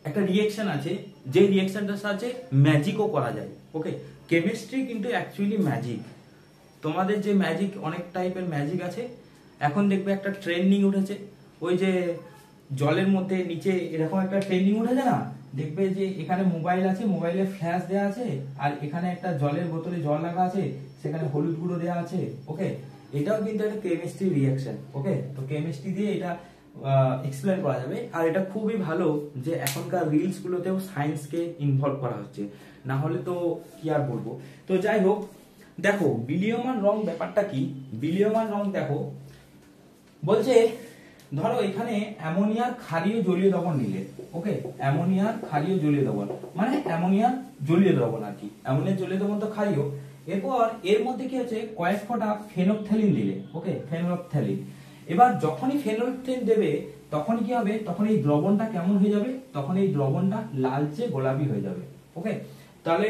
একটা রিঅ্যাকশন আছে, যে রিঅ্যাকশনটার সাথে ম্যাজিকও করা যায়। ওকে, কেমিস্ট্রি কিন্তু অ্যাকচুয়ালি ম্যাজিক। তোমাদের যে ম্যাজিক, অনেক টাইপের ম্যাজিক আছে। এখন দেখবে একটা ট্রেন্ডিং উঠেছে, ওই যে জলের মধ্যে নিচে এরকম একটা ট্রেন্ডিং উঠেছে না, দেখবে যে এখানে মোবাইল আছে, মোবাইলে ফ্ল্যাশ দেওয়া আছে, আর এখানে একটা জলের বোতলে জল রাখা আছে, সেখানে হলুদ গুঁড়ো দেওয়া আছে। ওকে, এটাও কিন্তু একটা কেমিস্ট্রি রিঅ্যাকশন। ওকে, তো কেমিস্ট্রি দিয়ে এটা এক্সপ্লেন করা যাবে। আর এটা খুবই ভালো যে এখনকার রিলস গুলোতেও সায়েন্সকে ইনভলভ করা হচ্ছে, না হলে তো কি আর বলবো। তো যাই হোক, দেখো বিলীয়মান রং ব্যাপারটা কি। বিলীয়মান রং দেখো বলছে, ধরো এখানে অ্যামোনিয়ার ক্ষারীয় জলীয় দ্রবণ নিলে। ওকে, অ্যামোনিয়ার ক্ষারীয় জলীয় দ্রবণ মানে অ্যামোনিয়ার জলীয় দ্রবণ আর কি, অ্যামোনিয়ার জলীয় দ্রবণ তো ক্ষারীয়। এরপর এর মধ্যে কি হচ্ছে, কয়েক ফোঁটা ফেনফথ্যালিন দিলে। ওকে, ফেনফথ্যালিন। এবার যখনই ফেনফথ্যালিন দেবে তখন কি হবে, তখন এই দ্রবণটা কেমন হয়ে যাবে, তখন এই দ্রবণটা লালচে গোলাপি হয়ে যাবে। ওকে, তাহলে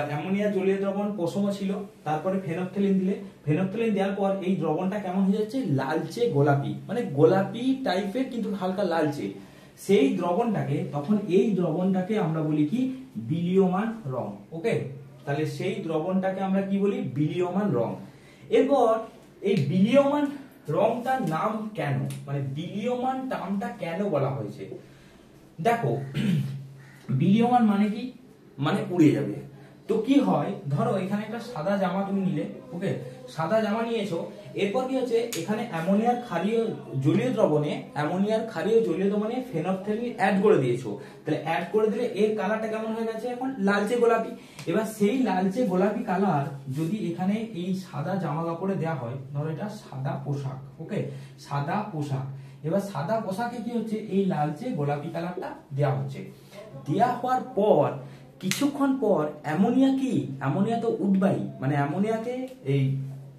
অ্যামোনিয়া জলীয় দ্রবণ পশম ছিল, তারপরে ফেনফথ্যালিন দিলে, ফেনফথ্যালিন দেওয়ার পর এই দ্রবণটা কেমন হয়ে যাচ্ছে, লালচে গোলাপি, মানে গোলাপি টাইপের কিন্তু হালকা লালচে। সেই দ্রবণটাকে, তখন এই দ্রবণটাকে আমরা বলি কি, বিলীয়মান রং। ওকে, তাহলে সেই দ্রবণটাকে আমরা কি বলি, বিলীয়মান রং। এরপর এই বিলীয়মান রংটার নাম কেন, মানে বিলীয়মান টার্মটা কেন বলা হয়েছে, দেখো বিলীয়মান মানে কি, মানে উড়ে যাবে। তো কি হয়, ধরো এখানে একটা সাদা জামা তুমি নিলে। ওকে, সাদা জামা নিয়েছো, এরপর কি হচ্ছে, এখানে অ্যামোনিয়ার ক্ষারীয় জলীয় দ্রবণে, অ্যামোনিয়ার ক্ষারীয় জলীয় দ্রবণে ফেনফথ্যালিন অ্যাড করে দিয়েছো। তাহলে অ্যাড করে দিলে এর কালারটা কেমন হয়ে গেছে, এখন লালচে গোলাপি। এবার সেই লালচে গোলাপি কালার যদি এখানে এই সাদা জামা কাপড়ে দেওয়া হয়, ধরো এটা সাদা পোশাক। ওকে, সাদা পোশাক। এবার সাদা পোশাকে কি হচ্ছে, এই লালচে গোলাপি কালারটা দেওয়া হচ্ছে। দেওয়া হওয়ার পর কিছুক্ষণ পর অ্যামোনিয়া কি, অ্যামোনিয়া তো উঠবাহী, মানে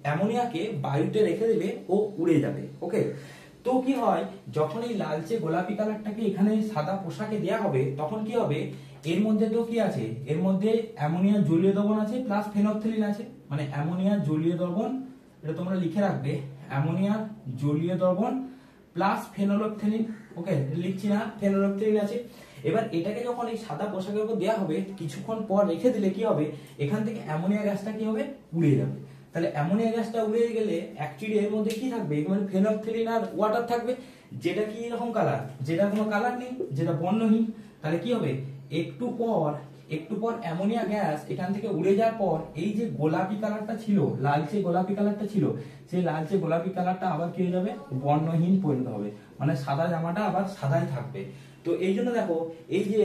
অ্যামোনিয়াকে বায়ুতে রেখে দিলে ও উড়ে যাবে। ওকে, তো কি হয়, যখন এই লালচে গোলাপি কালারটাকে এখানে সাদা পোশাকে দেয়া হবে, তখন কি হবে, এর মধ্যে তো কি আছে, এর মধ্যে অ্যামোনিয়া জলীয় দ্রবণ আছে প্লাস ফেনফথ্যালিন আছে, মানে অ্যামোনিয়া জলীয় দ্রবণ, এটা তোমরা লিখে রাখবে, অ্যামোনিয়া জলীয় দ্রবণ প্লাস ফেনলফথ্যালিন। ওকে, লিখছি না, ফেনলফথ্যালিন আছে। এবার এটাকে যখন এই সাদা পোশাকের উপর দেওয়া হবে, কিছুক্ষণ পর রেখে দিলে কি হবে, এখান থেকে অ্যামোনিয়া গ্যাসটা কি হবে, উড়ে যাবে। তাহলে অ্যামোনিয়া গ্যাসটা উড়ে গেলে অ্যাকচুয়ালি এর মধ্যে কি থাকবে, মানে ফেনফথ্যালিন আর ওয়াটার থাকবে, যেটা কি রকম কালার, যেটা কোনো কালার নেই, যেটা বর্ণহীন। তাহলে কি হবে, একটু পর অ্যামোনিয়া গ্যাস এখান থেকে উড়ে যাওয়ার পর এই যে গোলাপি কালারটা ছিল, লালচে গোলাপি কালারটা ছিল, সেই লালচে গোলাপি কালারটা আবার কি হয়ে যাবে, বর্ণহীন পরিণত হবে, মানে সাদা জামাটা আবার সাদাই থাকবে। তো এই জন্য দেখো, এই যে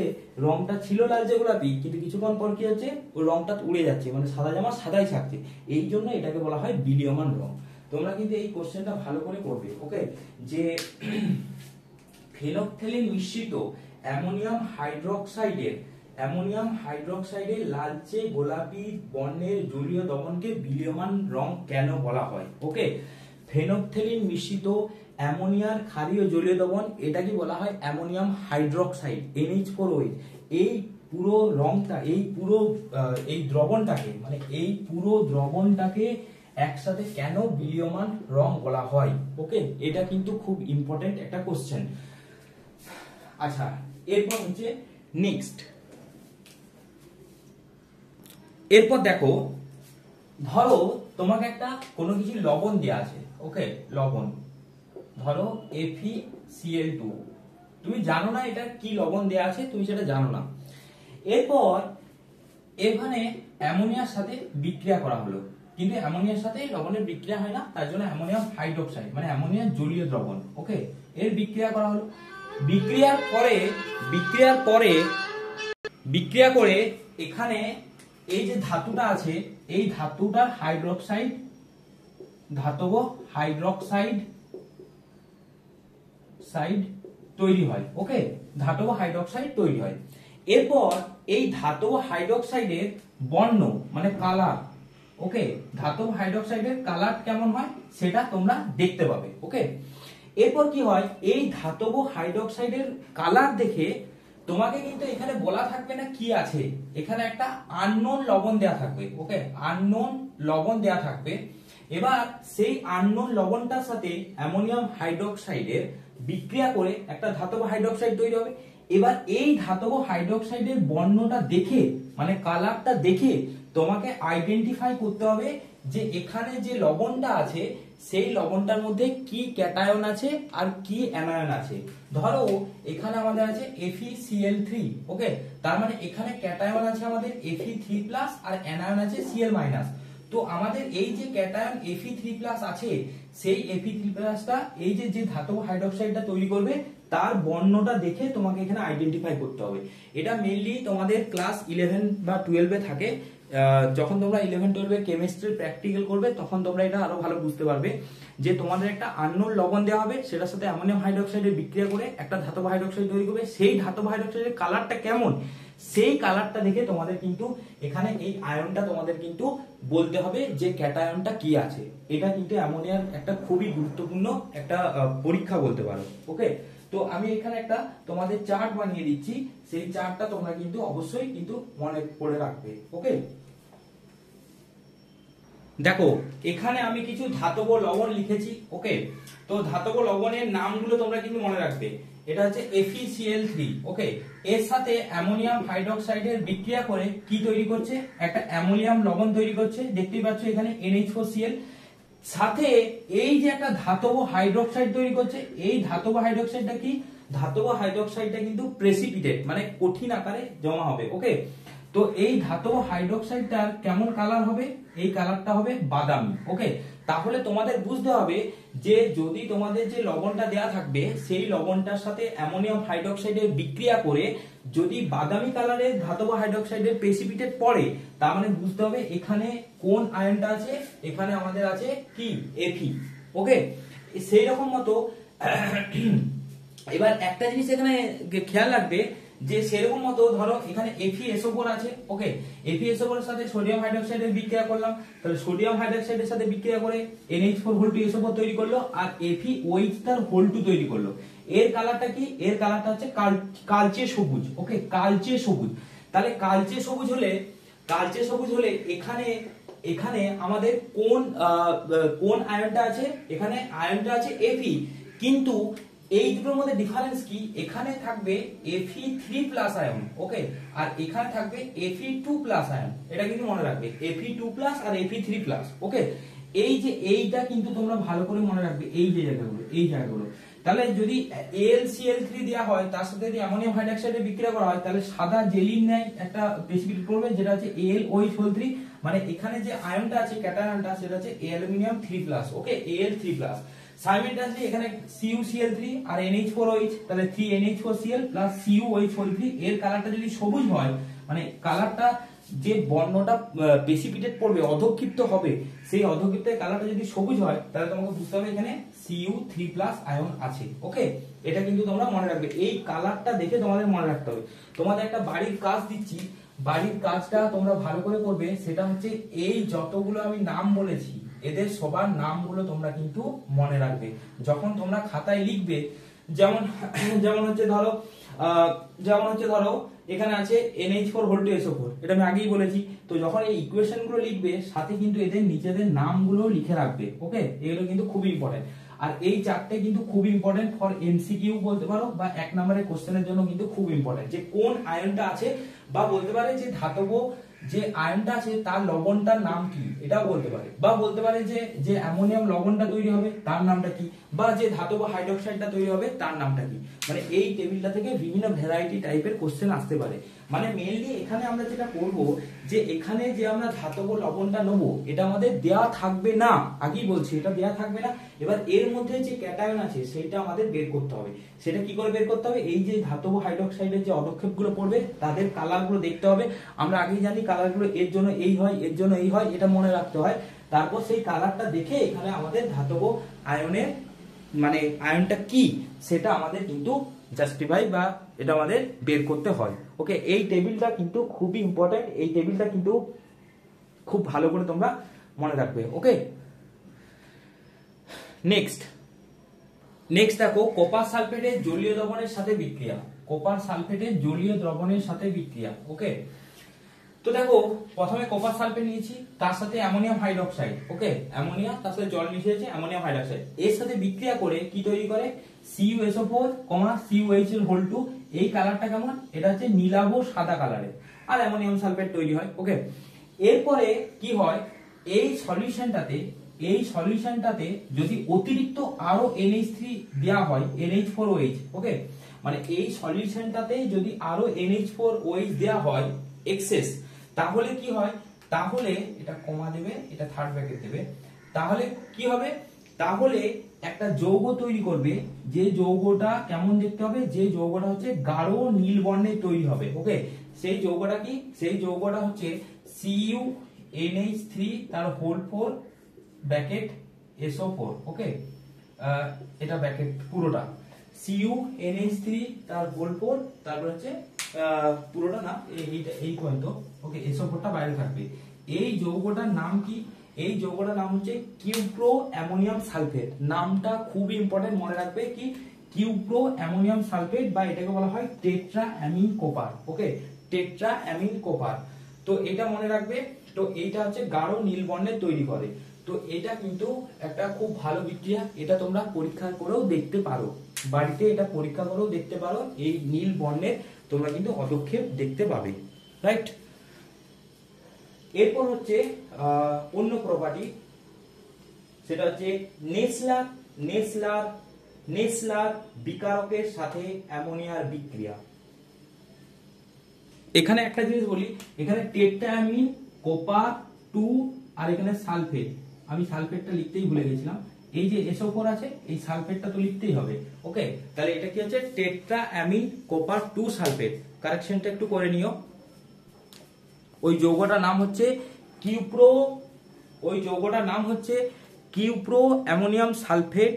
রংটা ছিল লালচে গোলাপি, কিন্তু কিছুক্ষণ পর কি হচ্ছে, ওই রংটা উড়ে যাচ্ছে, মানে সাদা জামা সাদাই থাকছে। এই জন্য এটাকে বলা হয় বিলীয়মান রং। তোমরা কিন্তু এই কোশ্চেনটা ভালো করে করবে। ওকে, যে ফেনফথ্যালিন মিশ্রিত অ্যামোনিয়াম হাইড্রোক্সাইডের লালচে গোলাপি বর্ণের জলীয় দ্রবণকে বিলীয়মান রং কেন বলা হয়। ওকে, ফেনফথ্যালিন মিশ্রিত অ্যামোনিয়ার ক্ষারীয় জলীয় দ্রবণ, এটাকে বলা হয় অ্যামোনিয়াম হাইড্রোক্সাইড, NH4OH। এই পুরো রংটা, এই পুরো এই দ্রবণটাকে, মানে এই পুরো দ্রবণটাকে একসাথে কেন বিলীয়মান রং বলা হয়? ওকে, এটা কিন্তু খুব ইম্পর্টেন্ট একটা কোশ্চেন। আচ্ছা, এরপর হচ্ছে নেক্সট। এরপর দেখো, ধরো তোমাকে একটা কোনো কিছু লবণ দেওয়া আছে। ওকে, লবণ ধরো FeCl2, তুমি জানো না এটা কি লবণ দেওয়া আছে, তুমি সেটা জানো না। এরপর এখানে অ্যামোনিয়ার সাথে বিক্রিয়া করা হলো, কিন্তু অ্যামোনিয়ার সাথে লবণের বিক্রিয়া হয় না, তার জন্য অ্যামোনিয়াম হাইড্রোক্সাইড মানে অ্যামোনিয়া জলীয় দ্রবণ। ওকে, এর বিক্রিয়া করা হলো। বিক্রিয়া করে এখানে এই যে ধাতুটা আছে, এই ধাতুটার ধাতব হাইড্রোক্সাইড তৈরি হয়। ওকে, ধাতব হাইড্রোক্সাইড তৈরি হয়। এরপর এই ধাতব হাইড্রোক্সাইডের বর্ণ মানে কালার, ওকে, ধাতব হাইড্রোক্সাইডের কালার কেমন হয় সেটা তোমরা দেখতে পাবে। ওকে, এরপর কি হয়, এই ধাতব হাইড্রোক্সাইডের কালার দেখে তোমাকে কিন্তু এখানে বলা থাকবে না কি আছে, এখানে একটা আননোন লবণ দেয়া থাকবে। ওকে, আননোন লবণ দেয়া থাকবে। এবার সেই আননোন লবণটার সাথে অ্যামোনিয়াম হাইড্রোক্সাইডের বিক্রিয়া করে একটা ধাতব হাইড্রোক্সাইড তৈরি হবে। এবার এই ধাতব হাইড্রোক্সাইডের বর্ণটা দেখে মানে কালারটা দেখে তোমাকে আইডেন্টিফাই করতে হবে যে এখানে যে লবণটা আছে সেই লবণটার মধ্যে কি ক্যাটায়ন আছে আর কি অ্যানায়ন আছে। ধরো এখানে আমাদের আছে FeCl3। ওকে, তার মানে এখানে ক্যাটায়ন আছে আমাদের Fe3+ আর অ্যানায়ন আছে Cl-। তো আমাদের এই যে ক্যাটায়ন Fe3+ আছে, সেই Fe3+টা এই যে ধাতব হাইড্রোক্সাইডটা তৈরি করবে তার বর্ণটা দেখে তোমাকে এখানে আইডেন্টিফাই করতে হবে। এটা মেইনলি তোমাদের ক্লাস 11 বা 12 এ থাকে। যখন তোমরা 11-12 এ কেমিস্ট্রি প্র্যাকটিক্যাল করবে তখন তোমরা এটা আরো ভালো বুঝতে পারবে যে তোমাদের একটা আননোন লবণ দেওয়া হবে, সেটার সাথে অ্যামোনিয়াম হাইড্রোক্সাইডের বিক্রিয়া করে একটা ধাতব হাইড্রোক্সাইড তৈরি করবে। সেই ধাতব হাইড্রোক্সাইডের কালারটা কেমন, সেই কালারটা দেখে তোমাদের কিন্তু এখানে এই আয়নটা তোমাদের কিন্তু বলতে হবে যে ক্যাটায়নটা কি আছে। এটা কিন্তু অ্যামোনিয়ার একটা খুবই গুরুত্বপূর্ণ একটা পরীক্ষা বলতে পারো। ওকে, তো আমি এখানে একটা তোমাদের চার্ট বানিয়ে দিচ্ছি, সেই চার্টটা তোমরা কিন্তু অবশ্যই কিন্তু মনে করে রাখবে। ওকে, দেখো এখানে আমি কিছু ধাতব লবণ লিখেছি। ওকে, তো ধাতব লবণের নামগুলো তোমরা কিন্তু মনে রাখবে। এটা হচ্ছে FeCl3। ওকে, এর সাথে অ্যামোনিয়াম হাইড্রোক্সাইডের বিক্রিয়া করে কি তৈরি করছে, একটা অ্যামোনিয়াম লবণ তৈরি করছে। দেখতেই পাচ্ছ এখানে NH4Cl, সাথে এই যে একটা ধাতব হাইড্রোক্সাইড তৈরি করছে। এই ধাতব হাইড্রোক্সাইডটা কি, ধাতব হাইড্রোক্সাইডটা কিন্তু প্রেসিপিটেট মানে কঠিন আকারে জমা হবে। ওকে, তো এই ধাতব হাইড্রোক্সাইডটার কেমন কালার হবে, এই কালারটা হবে বাদামি। ওকে, তাহলে তোমাদের বুঝতে হবে যে যদি তোমাদের যে লবণটা দেয়া থাকবে সেই লবণটার সাথে অ্যামোনিয়াম হাইড্রোক্সাইডের বিক্রিয়া করে যদি বাদামি কালারের ধাতব হাইড্রোক্সাইডের প্রেসিপিটেট পড়ে, তার মানে বুঝতে হবে এখানে কোন আয়নটা আছে, এখানে আমাদের আছে কি Fe। ওকে, সেই রকম মতো এবার একটা জিনিস এখানে খেয়াল রাখবে যে সেরকম মতো ধরো এখানে FeSO4 আছে। ওকে, FeSO4 এর সাথে সোডিয়াম হাইড্রোক্সাইডের বিক্রিয়া করলাম, তাহলে সোডিয়াম হাইড্রোক্সাইডের সাথে বিক্রিয়া করে NH4 তৈরি করলো আর FeOH তৈরি করলো। এর কালারটা কি, এর কালারটা হচ্ছে কালচে সবুজ। ওকে, কালচে সবুজ। তাহলে কালচে সবুজ হলে এখানে আমাদের কোন আয়নটা আছে, এখানে আয়নটা আছে Fe, কিন্তু এই দুটোর মধ্যে ডিফারেন্স কি, এখানে থাকবে Fe3+ আয়ন। ওকে, আর এখানে থাকবে Fe2+ আয়ন। এটা কিন্তু মনে রাখবে, Fe2+ আর Fe3+। ওকে, এই যে এইটা কিন্তু তোমরা ভালো করে মনে রাখবে, এই যে জায়গাগুলো। তাহলে যদি AlCl3 দেওয়া হয় তার সাথে যদি অ্যামোনিয়াম হাইড্রোক্সাইডের বিক্রিয়া করা হয় তাহলে সাদা জেলির ন্যায় একটা প্রেসিপিটেট করবে, যেটা হচ্ছে AlOH3, মানে এখানে যে আয়নটা আছে ক্যাটায়নটা সেটা হচ্ছে অ্যালুমিনিয়াম 3+। ওকে, Al3+। সাইমেন্টাসলি এখানে CuCl3 আর NH4OH, তাহলে 3NH4Cl প্লাস CuOH3। এর কালারটা যদি সবুজ হয় মানে কালারটা যে বর্ণটা প্রেসিপিটেট পড়বে অধক্ষিপ্ত হবে, সেই অধক্ষিপ্তের কালারটা যদি সবুজ হয় তাহলে তোমাকে বুঝতে হবে এখানে Cu3+ আয়ন আছে। ওকে, এটা কিন্তু তোমরা মনে রাখবে, এই কালারটা দেখে তোমাদের মনে রাখতে হবে। তোমাদের একটা বাড়ির কাজ দিচ্ছি, বাড়ির কাজটা তোমরা ভালো করে করবে। সেটা হচ্ছে এই যতগুলো আমি নাম বলেছি এদের সবার নামগুলো তোমরা কিন্তু মনে রাখবে যখন তোমরা খাতায় লিখবে। যেমন হচ্ছে ধরো এখানে আছে NH4 + SO4, এটা আমি আগেই বলেছি। তো যখন এই ইকুয়েশন গুলো লিখবে সাথে কিন্তু এদের নিজেদের নামগুলো লিখে রাখবে। ওকে, এগুলো কিন্তু খুব ইম্পর্টেন্ট। আর এই চারটে কিন্তু খুব ইম্পর্টেন্ট ফর এমসিকিউ বলতে পারো, বা 1 নম্বরের কোশ্চেনের জন্য কিন্তু খুব ইম্পর্টেন্ট, যে কোন আয়নটা আছে, বা বলতে পারে যে ধাতব যে আয়নটা আছে তার লবণটার নাম কি, এটাও বলতে পারে, বা বলতে পারে যে যে অ্যামোনিয়াম লবণটা তৈরি হবে তার নামটা কি, বা যে ধাতব হাইড্রোক্সাইডটা তৈরি হবে তার নামটা কি। মানে এই টেবিলটা থেকে বিভিন্ন ভ্যারাইটি টাইপের কোশ্চেন আসতে পারে। মানে মেইনলি এখানে আমরা যেটা করব, যে এখানে যে আমরা ধাতব লবণটা নেব এটা আমাদের দেয়া থাকবে না, আগেই বলছি এটা দেয়া থাকবে না। এবার এর মধ্যে যে ক্যাটায়ন আছে সেটা আমাদের বের করতে হবে। সেটা কি করে বের করতে হবে, এই যে ধাতব হাইড্রোক্সাইডের যে পদক্ষেপগুলো পড়বে তাদের কালারগুলো দেখতে হবে। আমরা আগেই জানি কালারগুলো এর জন্য এই হয়, এর জন্য এই হয়, এটা মনে রাখতে হয়। তারপর সেই কালারটা দেখে এখানে আমাদের ধাতব আয়নের মানে আয়নটা কি সেটা আমাদের কিন্তু জাস্টিফাই বা এটা আমাদের বের করতে হয়। ওকে, এই টেবিলটা কিন্তু খুবই ইম্পর্টেন্ট, এই টেবিলটা কিন্তু খুব ভালো করে তোমরা মনে রাখবে। ওকে, নেক্সট দেখো কপার সালফেটের জলীয় দ্রবণের সাথে বিক্রিয়া। কপার সালফেটের জলীয় দ্রবণের সাথে বিক্রিয়া। ওকে, তো দেখো প্রথমে কপার সালফেট নিয়েছি, তার সাথে অ্যামোনিয়াম হাইড্রোক্সাইড। ওকে, অ্যামোনিয়া তার সাথে জল মিশিয়েছে, অ্যামোনিয়াম হাইড্রোক্সাইড এর সাথে বিক্রিয়া করে কি তৈরি করে, CuSO4, CuH2। এই কালারটা কেমন, এটা হচ্ছে নীলাভ সাদা কালারের, আর অ্যামোনিয়াম সালফেট তৈরি হয়। ওকে, এরপরে কি হয়, এই সলিউশনটাতে যদি অতিরিক্ত আরো NH3 দেওয়া হয়, NH4OH। ওকে, মানে এই সলিউশনটাতে যদি আরো NH4OH দেওয়া হয় এক্সেস, তাহলে কি হয়, তাহলে এটা কমা দেবে, এটা থার্ড ব্র্যাকেট দেবে, তাহলে কি হবে, তাহলে একটা যৌগ তৈরি করবে, যে যৌগটা কেমন দেখতে হবে, যে যৌগটা হচ্ছে গাঢ় নীল বর্ণের তৈরি হবে। ওকে, সেই যৌগটা কি, সেই যৌগটা হচ্ছে CuNH3 তার হোল 4 ব্র্যাকেট SO4। ওকে, এটা ব্র্যাকেট পুরোটা CuNH3 তার হোল 4, তারপর হচ্ছে পুরোটা না, এই পর্যন্ত। ওকে, SO4টা বাইরে থাকবে। এই যৌগটার নাম কি, এই যৌগটার নাম হচ্ছে কিউপ্রো অ্যামোনিয়াম সালফেট। নামটা খুবই ইম্পর্টেন্ট, মনে রাখবে কি, কিউপ্রো অ্যামোনিয়াম সালফেট, বা এটাকে বলা হয় টেট্রা অ্যামিন কোপার। ওকে, টেট্রা অ্যামিন কোপার, তো এটা মনে রাখবে। তো এইটা হচ্ছে গাঢ় নীল বর্ণের তৈরি করে। তো এটা কিন্তু একটা খুব ভালো বিক্রিয়া, এটা তোমরা পরীক্ষা করেও দেখতে পারো, বাড়িতে এটা পরীক্ষা করেও দেখতে পারো, এই নীল বর্ণের তোমরা কিন্তু পদক্ষেপ দেখতে পাবে। রাইট, এরপর হচ্ছে অন্য প্রপার্টি, সেটা হচ্ছে নেসলার বিকারকের সাথে অ্যামোনিয়ার বিক্রিয়া। এখানে একটা জিনিস বলি, এখানে টেট্রাঅ্যামিন কোপার 2 আর এখানে সালফেট, আমি সালফেটটা লিখতেই ভুলে গেছিলাম, এই যে SO4 আছে এই সালফেটটা তো লিখতেই হবে। ওকে, তাহলে এটা কি হচ্ছে টেট্রাঅ্যামিন কোপার 2 সালফেট। কারেকশনটা একটু করে নিও। ওই যৌগটার নাম হচ্ছে কিউপ্রো অ্যামোনিয়াম সালফেট,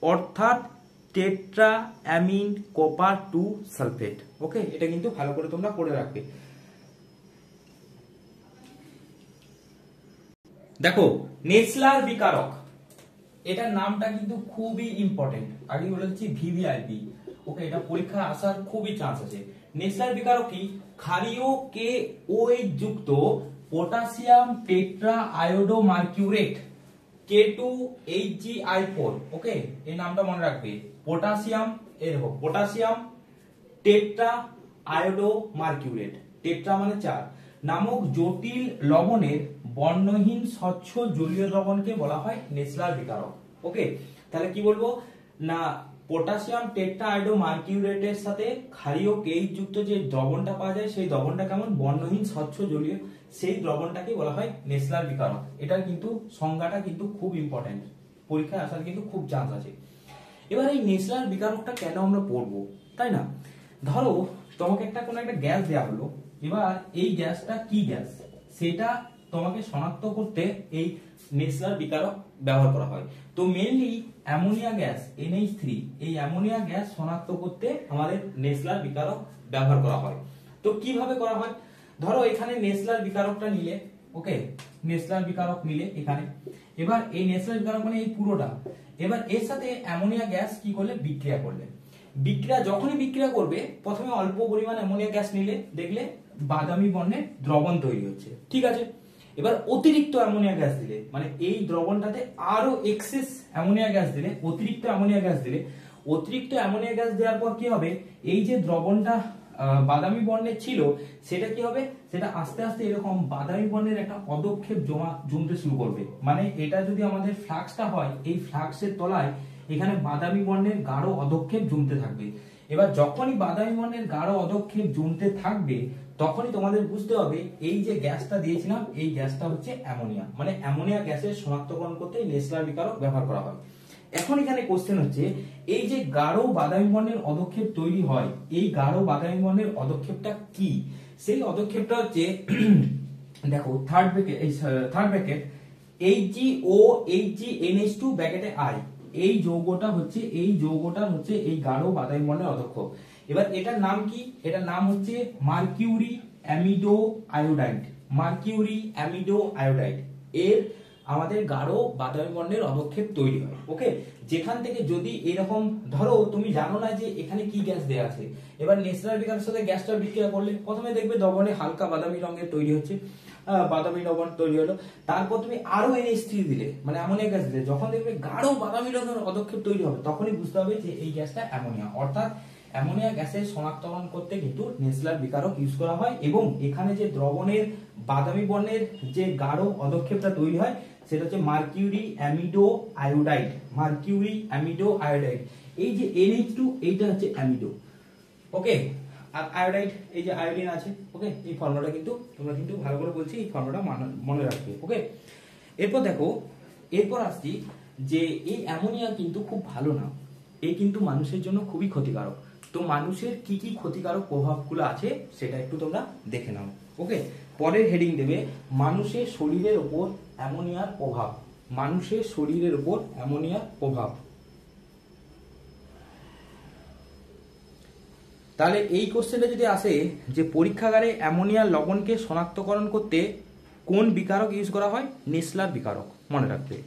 অর্থাৎ টেট্রাঅ্যামিন কপার 2 সালফেট। ওকে, এটা কিন্তু ভালো করে তোমরা পড়ে রাখবে। দেখো নেসলার বিকারক, এটার নামটা কিন্তু খুবই ইম্পর্টেন্ট, আগে বলেছি VVIP। ওকে, এটা পরীক্ষা আসার খুবই চান্স আছে। নেসলার বিকারক কি, ক্ষারীয় KOH যুক্ত পটাশিয়াম টেট্রা আয়োডো মার্কিউরেট K2HgI4। ওকে, এই নামটা মনে রাখবে, পটাশিয়াম, এই দেখো পটাশিয়াম টেট্রা আয়োডো মার্কিউরেট, টেট্রা মানে 4 নামক জটিল লবণের বর্ণহীন স্বচ্ছ জলীয় দ্রবণকে বলা হয় নেসলার বিকারক। ওকে, তাহলে কি বলবো না, পটাশিয়াম টেট্রা আয়োডো মার্কিউরেটের সাথে ক্ষারীয় KH যুক্ত যে দ্রবণটা পাওয়া যায় সেই দ্রবণটা কেমন, বর্ণহীন স্বচ্ছ জলীয়, সেই দ্রবণটাকে বলা হয় নেসলার বিকারক। এটার কিন্তু সংজ্ঞাটা কিন্তু খুব ইম্পর্টেন্ট, পরীক্ষায় আসার কিন্তু খুব চান্স আছে। এবার এই নেসলার বিকারকটা কেন আমরা পড়বো, তাই না? ধরো তোমাকে কোনো একটা গ্যাস দেওয়া হলো, এবার এই গ্যাসটা কি গ্যাস সেটা তোমাকে শনাক্ত করতে এই নেসলার বিকারক ব্যবহার করা হয়। তো মেইনলি অ্যামোনিয়া গ্যাস NH3, এই অ্যামোনিয়া গ্যাস শনাক্ত করতে আমাদের নেসলার বিকারক ব্যবহার করা হয়। তো কিভাবে করা হয়, ধরো এখানে নেসলার বিকারকটা নিলে, ওকে, নেসলার বিকারক নিলে এখানে, এবার এই নেসলার বিকারক মানে এই পুরোটা, এবার এর সাথে অ্যামোনিয়া গ্যাস কি করলে, বিক্রিয়া করলে। বিক্রিয়া যখনই বিক্রিয়া করবে প্রথমে অল্প পরিমাণ অ্যামোনিয়া গ্যাস নিলে দেখলে বাদামি বর্ণের দ্রবণ তৈরি হচ্ছে, ঠিক আছে। এবার অতিরিক্ত অ্যামোনিয়া গ্যাস দিলে, মানে এই দ্রবণটাতে আরো এক্সেস অ্যামোনিয়া গ্যাস দিলে, অতিরিক্ত অ্যামোনিয়া গ্যাস দিলে, অতিরিক্ত অ্যামোনিয়া গ্যাস দেওয়ার পর কি হবে, এই যে দ্রবণটা বাদামি বর্ণের ছিল সেটা কি হবে, সেটা আস্তে আস্তে এরকম বাদামি বর্ণের একটা অদক্ষেপ জমতে শুরু করবে। মানে এটা যদি আমাদের ফ্লাক্সটা হয়, এই ফ্লাক্সের তলায় এখানে বাদামি বর্ণের গাঢ় অদক্ষেপ জমতে থাকবে। এবার যখনই বাদামি বর্ণের গাঢ় অদক্ষেপ জমতে থাকবে তখনই তোমাদের বুঝতে হবে এই যে গ্যাসটা দিয়েছিলাম এই গ্যাসটা হচ্ছে অ্যামোনিয়া, মানে অ্যামোনিয়া গ্যাসের শনাক্তকরণ করতে নেসলার বিকারক ব্যবহার করা হয়। এখন এখানে কোশ্চেন হচ্ছে এই যে গাঢ় বাদামি বর্ণের অদক্ষেপ তৈরি হয়, এই গাঢ় বাদামি বর্ণের অদক্ষেপটা কি? সেই অদক্ষেপটা হচ্ছে দেখো থার্ড ব্র্যাকেট HgOHgNH2 ব্র্যাকেটে I, এই যৌগটা হচ্ছে এই গাঢ় বাদামি বর্ণের অদক্ষেপ। এবার এটার নাম কি? এটার নাম হচ্ছে মার্কিউরি অ্যামিডো আয়োডাইড। মার্কিউরি অ্যামিডো আয়োডাইড এর আমাদের গাঢ় বাদামি বর্ণের অদক্ষেপ তৈরি হয়। ওকে, যেখান থেকে যদি এরকম ধরো তুমি জানো না যে এখানে কি গ্যাস দেয়া আছে, এবার নেসলার বিকারের সাথে গ্যাসটা বিক্রিয়া করলে প্রথমে দেখবে দ্রবণে হালকা বাদামি রঙের তৈরি হচ্ছে, বাদামি লবণ তৈরি হলো, তারপর তুমি আরো NH3 দিলে মানে অ্যামোনিয়া গ্যাস দিলে, যখন দেখবে গাঢ় বাদামি রঙের অদক্ষেপ তৈরি হবে তখনই বুঝতে হবে যে এই গ্যাসটা অ্যামোনিয়া। অর্থাৎ অ্যামোনিয়া গ্যাসের শনাক্তকরণ করতে কিন্তু নেসলার বিকারক ইউজ করা হয় এবং এখানে যে দ্রবণের বাদামি বর্ণের যে গাঢ় অদক্ষেপটা তৈরি হয় সেটা হচ্ছে মার্কিউরি অ্যামিডো আয়োডাইড। মার্কিউরি অ্যামিডো আয়োডাইড, এই যে NH2 এইটা হচ্ছে অ্যামিডো, ওকে, আর আয়োডাইড এই যে আয়োডিন আছে, ওকে। এই ফর্মুলাটা কিন্তু তোমরা কিন্তু ভালো করে বলছি, এই ফর্মুলাটা মনে রাখবে, ওকে। এরপর দেখো, এরপর আসছি যে এই অ্যামোনিয়া কিন্তু খুব ভালো না, এই কিন্তু মানুষের জন্য খুবই ক্ষতিকারক। তো মানুষের কি কি ক্ষতিকারক প্রভাবগুলো আছে সেটা একটু তোমরা দেখে নাও, ওকে। পরের হেডিং দেবে মানুষের শরীরের উপর অ্যামোনিয়ার প্রভাব। মানুষের শরীরের উপর অ্যামোনিয়ার প্রভাব। তাহলে এই কোশ্চেনটা যদি আসে যে পরীক্ষাগারে অ্যামোনিয়ার লবণকে শনাক্তকরণ করতে কোন বিকারক ইউজ করা হয়? নেসলার বিকারক, মনে রাখবে।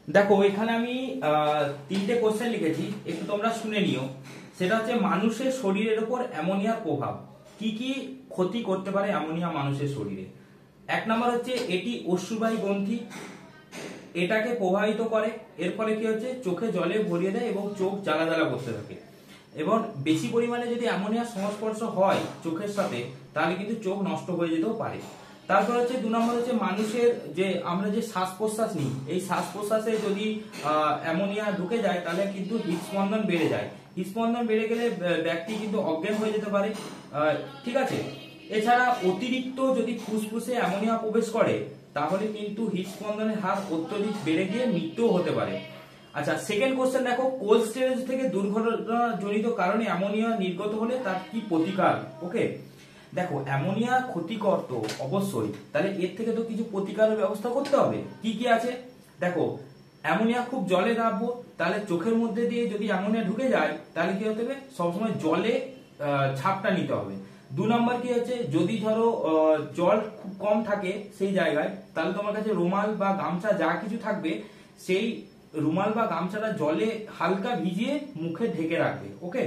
দেখো এখানে আমি তিনটে কোশ্চেন লিখেছি, একটু তোমরা শুনে নিও। সেটা হচ্ছে মানুষের শরীরের উপর অ্যামোনিয়ার প্রভাব, কি কি ক্ষতি করতে পারে অ্যামোনিয়া মানুষের শরীরে। এক নম্বর হচ্ছে এটি অশ্রুবাহী গ্রন্থি, এটাকে প্রভাবিত করে, এর ফলে কি হচ্ছে চোখে জলে ভরিয়ে দেয় এবং চোখ জ্বালা জ্বালা করতে থাকে। এবং বেশি পরিমাণে যদি অ্যামোনিয়ার সংস্পর্শ হয় চোখের সাথে তাহলে কিন্তু চোখ নষ্ট হয়ে যেতেও পারে। তারপর হচ্ছে 2 নম্বর হচ্ছে মানুষের যে আমরা যে শ্বাস প্রশ্বাস নিই, এই শ্বাস প্রশ্বাসে যদি অ্যামোনিয়া ঢুকে যায় তাহলে কিন্তু হৃদস্পন্দন বেড়ে যায়। হৃদস্পন্দন বেড়ে গেলে ব্যক্তি কিন্তু অজ্ঞান হয়ে যেতে পারে, ঠিক আছে। এছাড়া অতিরিক্ত যদি ফুসফুসে অ্যামোনিয়া প্রবেশ করে তাহলে কিন্তু হৃদস্পন্দনের হার অত্যধিক বেড়ে গিয়ে মৃত্যুও হতে পারে। আচ্ছা, সেকেন্ড কোশ্চেন দেখো, কোল্ড স্টোরেজ থেকে দুর্ঘটনাজনিত কারণে অ্যামোনিয়া নির্গত হলে তার কি প্রতিকার? ওকে, দেখো অ্যামোনিয়া ক্ষতিকর তো অবশ্যই, তাহলে এর থেকে তো কিছু প্রতিকারের ব্যবস্থা করতে হবে। কি কি আছে দেখো, অ্যামোনিয়া খুব জলে দ্রাব্য, তাহলে চোখের মধ্যে দিয়ে যদি অ্যামোনিয়া ঢুকে যায় তাহলে কি হতে হবে, সবসময় জলে ছাপটা নিতে হবে। 2 নম্বর কি হচ্ছে, যদি ধরো জল খুব কম থাকে সেই জায়গায় তাহলে তোমার কাছে রুমাল বা গামছা যা কিছু থাকবে সেই রুমাল বা গামছাটা জলে হালকা ভিজিয়ে মুখে ঢেকে রাখবে, ওকে,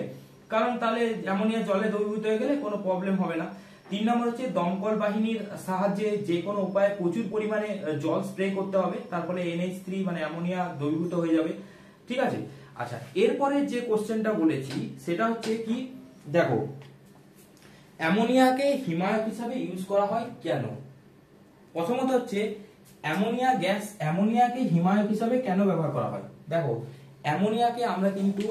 কারণ তাহলে অ্যামোনিয়া জলে দ্রবীভূত হয়ে গেলে কোনো প্রবলেম হবে না। 3 নম্বর হচ্ছে দমকল বাহিনীর সাহায্যে যে কোনো উপায়ে প্রচুর পরিমাণে জল স্প্রে করতে হবে, তারপরে NH3 মানে অ্যামোনিয়া দ্রবীভূত হয়ে যাবে, ঠিক আছে। আচ্ছা, এরপরে যে কোশ্চেনটা বলেছি সেটা হচ্ছে কি, দেখো অ্যামোনিয়াকে হিমায়ক হিসাবে ইউজ করা হয় কেন? প্রথমত হচ্ছে অ্যামোনিয়াকে হিমায়ক হিসাবে কেন ব্যবহার করা হয়? দেখো অ্যামোনিয়াকে আমরা কিন্তু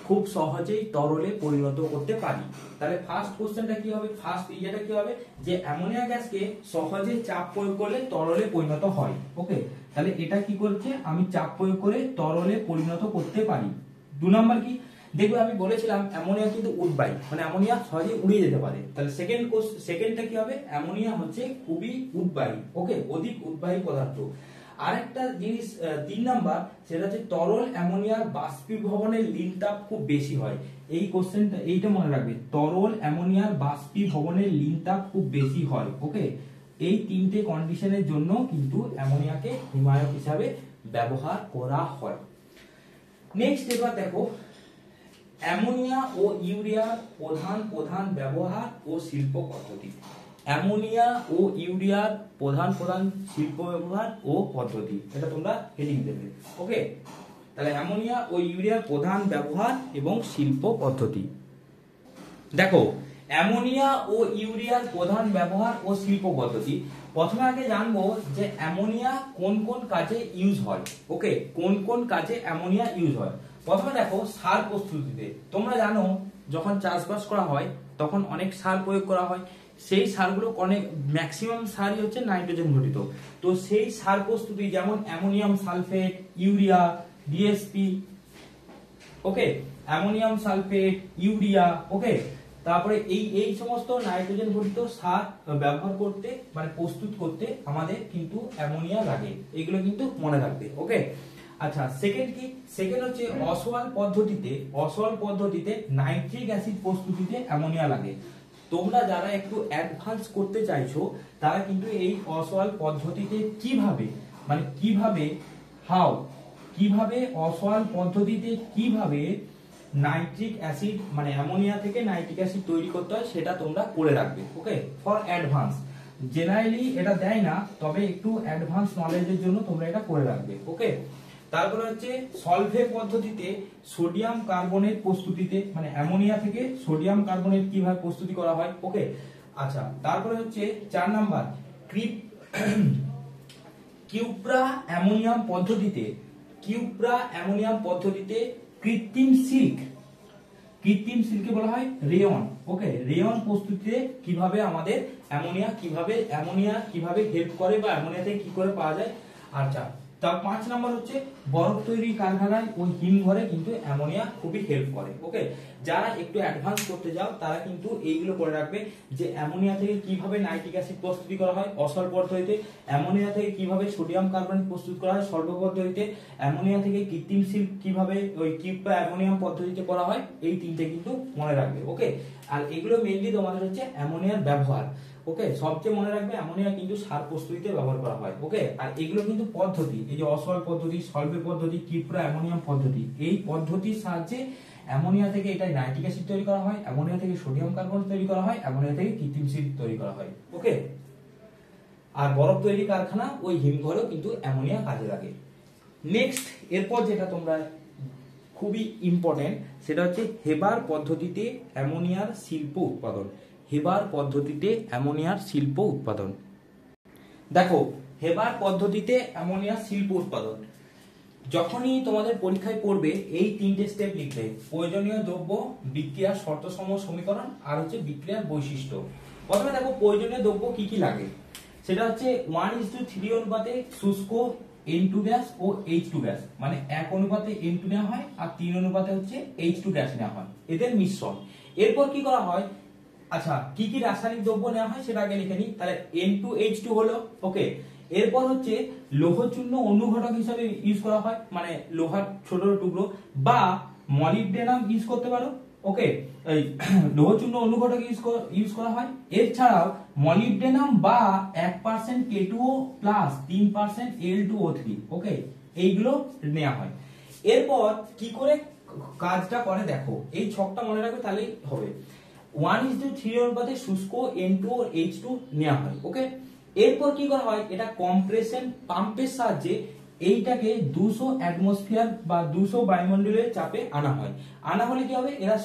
খুব সহজেই তরলে পরিণত করতে পারি। তাহলে ফার্স্ট কোশ্চেনটা কি হবে, ফার্স্ট ইয়েটা কি হবে, যে অ্যামোনিয়া গ্যাসকে সহজে চাপ প্রয়োগ করলে তরলে পরিণত হয়, ওকে। তাহলে এটা কি করছে, আমি চাপ প্রয়োগ করে তরলে পরিণত করতে পারি। 2 নম্বর কি, দেখবে আমি বলেছিলাম অ্যামোনিয়া কিন্তু উদ্বায়ী, মানে অ্যামোনিয়া সহজে উড়িয়ে যেতে পারে। তাহলে সেকেন্ডটা কি হবে, অ্যামোনিয়া হচ্ছে খুবই উদ্বায়ী, ওকে, অধিক উদ্বায়ী পদার্থ। আরেকটা জিনিস 3 নাম্বার, সেটা হচ্ছে তরল অ্যামোনিয়ার বাষ্পীভবনের লিন তাপ খুব বেশি হয়। এই কোশ্চেনটা এইটা মনে রাখবে, তরল অ্যামোনিয়ার বাষ্পীভবনের লিন তাপ খুব বেশি হয়, ওকে। এই 3টে কন্ডিশনের জন্য কিন্তু অ্যামোনিয়াকে হিমায়ক হিসাবে ব্যবহার করা হয়। নেক্সট এবার দেখো অ্যামোনিয়া ও ইউরিয়ার প্রধান প্রধান ব্যবহার ও শিল্প পদ্ধতি। অ্যামোনিয়া ও ইউরিয়ার প্রধান প্রধান শিল্প ব্যবহার ও পদ্ধতি, এটা তোমরা হেডিং দেবে। ওকে, তাহলে অ্যামোনিয়া ও ইউরিয়ার প্রধান ব্যবহার এবং শিল্প পদ্ধতি। দেখো, অ্যামোনিয়া ও ইউরিয়ার প্রধান ব্যবহার ও শিল্প পদ্ধতি। প্রথমে আগে জানবো যে অ্যামোনিয়া কোন কোন কাজে ইউজ হয়। ওকে, কোন কোন কাজে অ্যামোনিয়া ইউজ হয়। প্রথমে দেখো সার প্রস্তুতিতে। তোমরা জানো যখন চাষবাস করা হয় তখন অনেক সার প্রয়োগ করা হয়, সেই সারগুলো অনেক ম্যাক্সিমাম সারই হচ্ছে নাইট্রোজেন ঘটিত। তো সেই সার প্রস্তুতি যেমন অ্যামোনিয়াম সালফেট, ইউরিয়া, ডিএসপি, ওকে, অ্যামোনিয়াম সালফেট, ইউরিয়া, ওকে, তারপরে এই সমস্ত নাইট্রোজেন ঘটিত সার ব্যবহার করতে মানে প্রস্তুত করতে আমাদের কিন্তু অ্যামোনিয়া লাগে, এগুলো কিন্তু মনে রাখবে। ওকে, আচ্ছা, সেকেন্ড কি? সেকেন্ড হচ্ছে অসওয়াল পদ্ধতিতে নাইট্রিক অ্যাসিড প্রস্তুতিতে অ্যামোনিয়া লাগে। তোমরা যারা একটু অ্যাডভান্স করতে চাইছো তারা কিন্তু এই অসওয়াল পদ্ধতিতে কিভাবে অসওয়াল পদ্ধতিতে কিভাবে নাইট্রিক অ্যাসিড মানে অ্যামোনিয়া থেকে নাইট্রিক অ্যাসিড তৈরি করতে হয় সেটা তোমরা করে রাখবে। ওকে, ফর অ্যাডভান্স। জেনারেলি এটা দেয় না, তবে একটু অ্যাডভান্স নলেজের জন্য তোমরা এটা করে রাখবে। ওকে, তারপরে হচ্ছে সলভে পদ্ধতিতে সোডিয়াম কার্বনেট প্রস্তুতিতে মানে অ্যামোনিয়া থেকে সোডিয়াম কার্বনেট কিভাবে প্রস্তুতি করা হয়। ওকে, আচ্ছা, তারপরে হচ্ছে 4 নাম্বার কিউপ্রা অ্যামোনিয়াম পদ্ধতিতে কৃত্রিম সিল্ককে বলা হয় রেয়ন। ওকে, রেয়ন প্রস্তুতিতে কিভাবে আমাদের অ্যামোনিয়া কিভাবে হেল্প করে বা অ্যামোনিয়া থেকে কি করে পাওয়া যায়। আচ্ছা, তার 5 নাম্বার হচ্ছে বরফ তৈরি কারখানায় ওই হিমঘরে কিন্তু অ্যামোনিয়া খুবই হেল্প করে। ওকে, যারা একটু অ্যাডভান্স করতে যাও তারা কিন্তু এইগুলো করে রাখবে যে অ্যামোনিয়া থেকে কিভাবে নাইট্রিক অ্যাসিড প্রস্তুতি করা হয় অসল পদ্ধতিতে, অ্যামোনিয়া থেকে কিভাবে সোডিয়াম কার্বনেট প্রস্তুত করা হয় সল্ভ পদ্ধতিতে, অ্যামোনিয়া থেকে কৃত্রিম সিল্ক কিভাবে ওই কিউপ্রা অ্যামোনিয়াম পদ্ধতিতে করা হয়, এই তিনটে কিন্তু মনে রাখবে। ওকে, আর এগুলো মেইনলি তোমাদের হচ্ছে অ্যামোনিয়ার ব্যবহার। ওকে, সবচেয়ে মনে রাখবে অ্যামোনিয়া কিন্তু সার প্রস্তুতিতে ব্যবহার করা হয়। ওকে, আর এগুলো কিন্তু পদ্ধতি, এই যে অসওয়াল পদ্ধতি, সলভে পদ্ধতি, কিউপ্রা অ্যামোনিয়াম পদ্ধতি, এই পদ্ধতির সাহায্যে অ্যামোনিয়া থেকে এটা নাইট্রিক অ্যাসিড তৈরি করা হয়, অ্যামোনিয়া থেকে সোডিয়াম কার্বনেট তৈরি করা হয়, অ্যামোনিয়া থেকে কৃত্রিম সিল্ক তৈরি করা হয়। ওকে, আর বরফ তৈরি কারখানা ওই হিমঘরেও কিন্তু অ্যামোনিয়া কাজে লাগে। নেক্সট, এরপর যেটা তোমরা খুবই ইম্পর্টেন্ট সেটা হচ্ছে হেবার পদ্ধতিতে অ্যামোনিয়ার শিল্প উৎপাদন। দেখো, হেবার পদ্ধতিতে অ্যামোনিয়ার শিল্প উৎপাদন যখনই তোমাদের পরীক্ষায় পড়বে এই 3টে স্টেপ লিখবে। প্রয়োজনীয় দ্রব্য, বিক্রিয়ার শর্তসমূহ সমীকরণ আর হচ্ছে বিক্রিয়ার বৈশিষ্ট্য। প্রথমে দেখো প্রয়োজনীয় দ্রব্য কি কি লাগে, সেটা হচ্ছে 1:3 অনুপাতে শুষ্ক N2 গ্যাস ও H2 গ্যাস, মানে 1 অনুপাতে N2 নেওয়া হয় আর 3 অনুপাতে হচ্ছে H2 গ্যাস নেওয়া হয়, এদের মিশ্রণ। এরপর কি করা হয়, আচ্ছা, কি কি রাসায়নিক দ্রব্য নেওয়া হয় সেটা আগে লিখে নিই। তাহলে N2H2 হলো। ওকে, এরপর হচ্ছে লৌহচূর্ণ অনুঘটক হিসেবে ইউজ করা হয়, মানে লোহার ছোট টুকরো, বা মলিবডেনাম ইউজ করতে পারো। ওকে, এই লৌহচূর্ণ অনুঘটক ইউজ করা হয়। এছাড়াও মলিবডেনাম বা 1% K2O প্লাস 3% Al2O3, ওকে, এইগুলো নেওয়া হয়। এরপর কি করে কাজটা করে দেখো, এই ছকটা মনে রাখবে তাহলেই হবে। 1:3 অনুপাতে শুষ্ক N2 ও H2 নেওয়া হয়। ওকে, এরপর কি করা হয়, এটা কম্প্রেশন পাম্পের সাহায্যে এইটাকে 200 অ্যাটমসফিয়ার বা 200 বায়ুমণ্ডলের চাপে আনা হয়। আনা হলে কি হবে, এরা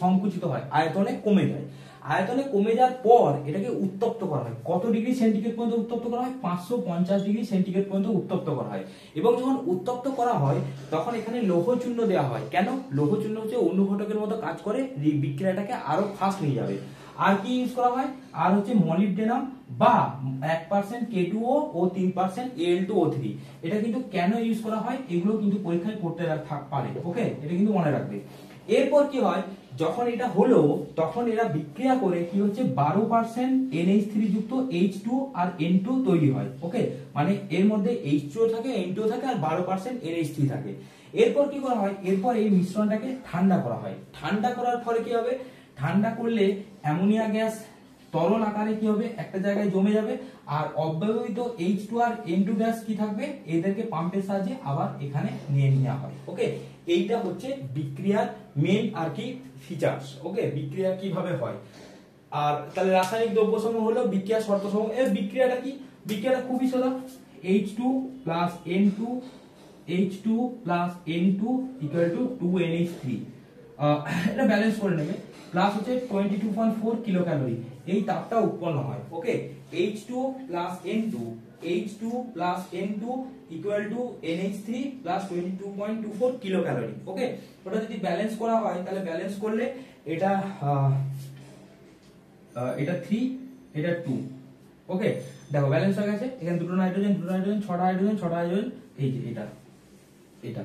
সংকুচিত হয়, আয়তনে কমে যায়। আয়তনে কমে যাওয়ার পর এটাকে উত্তপ্ত করা হয়। কত ডিগ্রি সেন্টিগ্রেড পর্যন্ত উত্তপ্ত করা হয়? 550 ডিগ্রি সেন্টিগ্রেড পর্যন্ত উত্তপ্ত করা হয়। এবং যখন উত্তপ্ত করা হয় তখন এখানে লৌহচূর্ণ দেওয়া হয়। কেন? লৌহচূর্ণ হচ্ছে অনুঘটকের মতো কাজ করে, বিক্রিয়াটাকে আরো ফাস্ট নিয়ে যাবে। আর কি ইউজ করা হয়, আর হচ্ছে মলিবডেনাম বা 1% K2O ও 3% Al2O3। এটা কিন্তু কেন ইউজ করা হয় এগুলো কিন্তু পরীক্ষায় পড়তে পারে। ওকে, এটা কিন্তু মনে রাখবে। এরপর কি হয়, যখন এটা হলো তখন এরা বিক্রিয়া করে কি হচ্ছে 12% NH3 যুক্ত H2 আর N2 তৈরি হয়। ওকে, মানে এর মধ্যে H2 থাকে, N2 থাকে আর 12% NH3 থাকে। এরপর কি করা হয়, এরপর এই মিশ্রণটাকে ঠান্ডা করা হয়। ঠান্ডা করার ফলে কি হবে, ঠান্ডা করলে অ্যামোনিয়া গ্যাস তরল আকারে কি হবে, একটা জায়গায় জমে যাবে, আর অব্যবহৃত H2 আর N2 গ্যাস কি থাকবে, এদেরকে পাম্পের সাহায্যে আবার এখানে নিয়ে নেওয়া হয়। ওকে, এইটা হচ্ছে বিক্রিয়ার মেন আর কি ফিচার্স। ওকে, বিক্রিয়া কিভাবে হয়। আর তাহলে রাসায়নিক দ্রব্য সমূহ হলো বিক্রিয়া শর্ত সমূহ। এর বিক্রিয়াটা কি, বিক্রিয়াটা খুবই সোজা, H2 plus N2 H2 plus N2 equal to 2NH3। এটা ব্যালেন্স করে নেবে, প্লাস হচ্ছে 22.4 কিলো ক্যালোরি এই তাপটা উৎপন্ন হয়। ওকে, H2 plus N2 H2 plus N2 equal to NH3 plus 22.24 kilo calorie. Okay, ওটা যদি ব্যালেন্স করা হয় তাহলে ব্যালেন্স করলে এটা এটা 3 এটা 2। ওকে, দেখো ব্যালেন্স হয়ে গেছে, এখানে দুটো নাইট্রোজেন 6টা হাইড্রোজেন, এই যে এটা এটা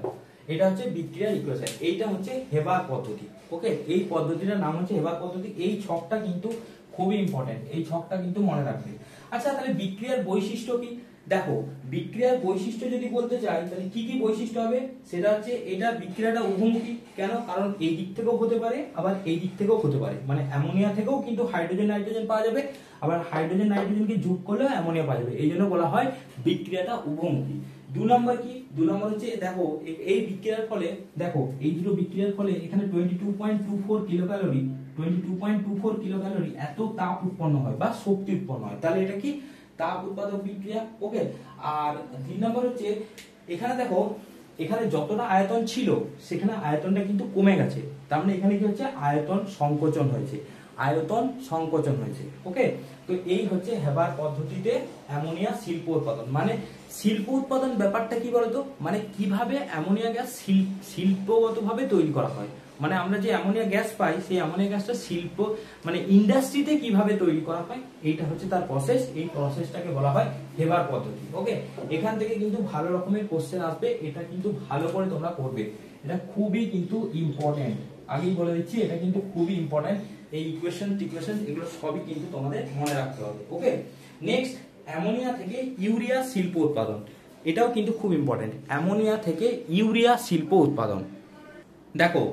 এটা হচ্ছে বিক্রিয়ার ইকুয়েশন, এইটা হচ্ছে হেবার পদ্ধতি। ওকে, এই পদ্ধতিটার নাম হচ্ছে হেবার পদ্ধতি। এই ছকটা কিন্তু খুবই ইম্পর্টেন্ট, এই ছকটা কিন্তু মনে রাখবে। আচ্ছা, তাহলে বিক্রিয়ার বৈশিষ্ট্য কি? দেখো, বিক্রিয়ার বৈশিষ্ট্য যদি বলতে চাই তাহলে কি কি বৈশিষ্ট্য হবে, সেটা হচ্ছে এটা বিক্রিয়াটা উভমুখী। কেন? কারণ এই দিক থেকেও হতে পারে, আবার এই দিক থেকেও হতে পারে, মানে অ্যামোনিয়া থেকেও কিন্তু হাইড্রোজেন নাইট্রোজেন পাওয়া যাবে, আবার হাইড্রোজেন নাইট্রোজেনকে যোগ করলেও অ্যামোনিয়া পাওয়া যাবে, এই জন্য বলা হয় বিক্রিয়াটা উভমুখী। 2 নম্বর কি, 2 নম্বর হচ্ছে দেখো এই বিক্রিয়ার ফলে, দেখো এই দুটো বিক্রিয়ার ফলে এখানে 22.24 কিলো ক্যালোরি 22.24 কিলো ক্যালোরি এত তাপ উৎপন্ন হয় বা শক্তি উৎপন্ন হয়, তাহলে এটা কি তাপ উৎপাদক বিক্রিয়া। ওকে, আর 3 নম্বর হচ্ছে এখানে দেখো, এখানে যতটা আয়তন ছিল সেখানে আয়তনটা কিন্তু কমে গেছে, তার মানে এখানে কি হচ্ছে আয়তন সংকোচন হয়েছে, আয়তন সংকোচন হয়েছে। ওকে, তো এই হচ্ছে হেবার পদ্ধতিতে অ্যামোনিয়া শিল্প উৎপাদন। মানে শিল্প উৎপাদন ব্যাপারটা কি বলতো, মানে কিভাবে অ্যামোনিয়া গ্যাস শিল্পগতভাবে তৈরি করা হয়, মানে আমরা যে অ্যামোনিয়া গ্যাস পাই সেই অ্যামোনিয়া গ্যাসটা শিল্প মানে ইন্ডাস্ট্রিতে কিভাবে তৈরি করা হয়, এইটা হচ্ছে তার প্রসেস। এই প্রসেসটাকে বলা হয় হেবার পদ্ধতি। ওকে, এখান থেকে কিন্তু ভালো রকমের কোশ্চেন আসবে, এটা কিন্তু ভালো করে তোমরা করবে, এটা খুবই কিন্তু ইম্পর্টেন্ট, আগেই বলে দিচ্ছি এটা কিন্তু খুবই ইম্পর্টেন্ট। এই ইকুয়েশন এগুলো সবই কিন্তু তোমাদের মনে রাখতে হবে। ওকে, নেক্সট অ্যামোনিয়া থেকে ইউরিয়া শিল্প উৎপাদন, এটাও কিন্তু খুব ইম্পর্টেন্ট। অ্যামোনিয়া থেকে ইউরিয়া শিল্প উৎপাদন, দেখো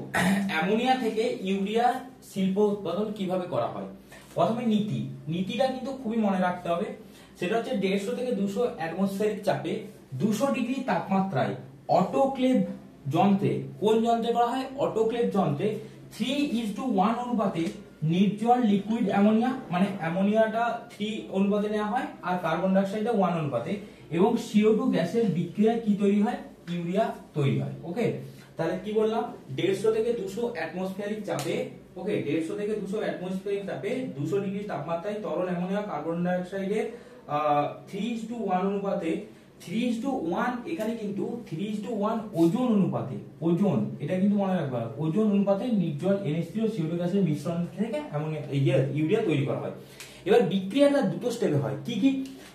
অ্যামোনিয়া থেকে ইউরিয়া শিল্প উৎপাদন কিভাবে করা হয়। প্রথমে নীতিটা কিন্তু খুবই মনে রাখতে হবে, সেটা হচ্ছে 150 থেকে 200 অ্যাটমসফিয়ারিক চাপে 200 ডিগ্রি তাপমাত্রায় অটোক্লেভ যন্ত্রে, কোন যন্ত্রে করা হয়, অটোক্লেভ যন্ত্রে 3:1 অনুপাতে নির্জল লিকুইড অ্যামোনিয়া, মানে অ্যামোনিয়াটা 3 অনুপাতে নেওয়া হয় আর কার্বন ডাই অক্সাইডটা 1 অনুপাতে, এবং CO2 গ্যাসের বিক্রিয়ায় কি তৈরি হয়, ইউরিয়া তৈরি হয়। ওকে, তাহলে কি বললাম, 150 থেকে 200 অ্যাটমসফিয়ারিক চাপে, ওকে 150 থেকে 200 অ্যাটমসফিয়ারিক চাপে 200 ডিগ্রি তাপমাত্রায় তরল অ্যামোনিয়া কার্বন ডাই অক্সাইডের 3:1 অনুপাতে, 3:1 এখানে কিন্তু 3:1 ওজন অনুপাতে, ওজন এটা কিন্তু মনে রাখবা, ওজন অনুপাতে নির্জল NH3 ও CO2 গ্যাসের মিশ্রণ থেকে অ্যামোনিয়া ইউরিয়া তৈরি করা হয়। এবার বিক্রিয়াটা দুটো স্টেপে হয়, কি কি,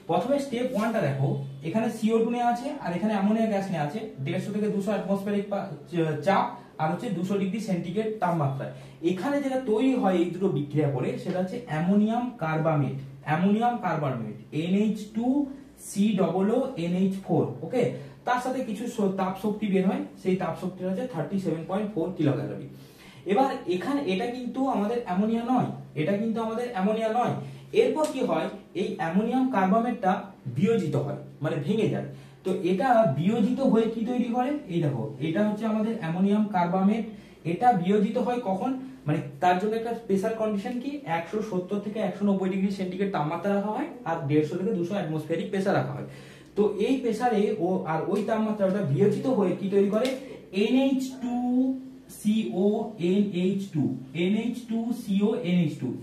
প্রথমে স্টেপ 1টা দেখো, এখানে CO2 নেওয়া আছে আর এখানে অ্যামোনিয়া গ্যাস নেওয়া আছে, 150 থেকে 200 অ্যাটমসফিয়ারিক চাপ আর হচ্ছে 200 ডিগ্রি সেন্টিগ্রেড তাপমাত্রায়। এখানে যেটা তৈরি হয় এই দুটো বিক্রিয়া করে সেটা হচ্ছে অ্যামোনিয়াম কার্বামেট, NH2COO NH4। ওকে, তার সাথে কিছু তাপ শক্তি বের হয়, সেই তাপ শক্তিটা হচ্ছে 37.4 কিলো ক্যালোরি। এবার এখানে এটা কিন্তু আমাদের অ্যামোনিয়া নয়, এটা কিন্তু আমাদের অ্যামোনিয়া নয়। এরপর কি হয়, এই অ্যামোনিয়াম কার্বামেটটা বিয়োজিত হয়, মানে ভেঙে যায়। তো এটা বিয়োজিত হয়ে কি তৈরি করে, এই দেখো এটা হচ্ছে আমাদের অ্যামোনিয়াম কার্বামেট। এটা বিয়োজিত হয় কখন, মানে তার জন্য একটা স্পেশাল কন্ডিশন কি, 170 থেকে 190 ডিগ্রি সেন্টিগ্রেড তাপমাত্রা রাখা হয় আর 150 থেকে 200 অ্যাটমসফিয়ারিক প্রেসার রাখা হয়। তো এই প্রেসারে ও আর ওই তাপমাত্রাটা বিয়োজিত হয়ে কি তৈরি করে, NH2CO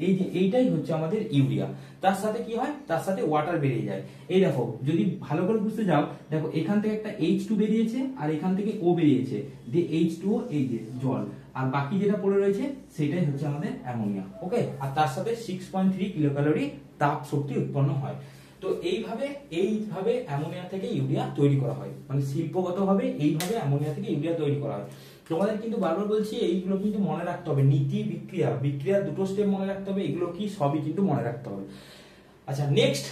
এই যে এইটাই হচ্ছে আমাদের ইউরিয়া। তার সাথে কি হয়, তার সাথে ওয়াটার বেরিয়ে যায়। এই দেখো যদি ভালো করে বুঝতে যাও, দেখো এখান থেকে একটা H2 বেরিয়েছে আর এখান থেকে O বেরিয়েছে, দিয়ে H2O এই যে জল, আর বাকি যেটা পড়ে রয়েছে সেটাই হচ্ছে আমাদের অ্যামোনিয়া। ওকে, আর তার সাথে 6.3 কিলো ক্যালোরি তাপ শক্তি উৎপন্ন হয়। তো এইভাবে অ্যামোনিয়া থেকে ইউরিয়া তৈরি করা হয়, মানে শিল্পগতভাবে এইভাবে অ্যামোনিয়া থেকে ইউরিয়া তৈরি করা হয়। তোমাদের কিন্তু বারবার বলছি এইগুলো কিন্তু মনে রাখতে হবে, নীতি বিক্রিয়া দুটো স্টেপ মনে রাখতে হবে, এগুলো কি সবই কিন্তু মনে রাখতে হবে। আচ্ছা, নেক্সট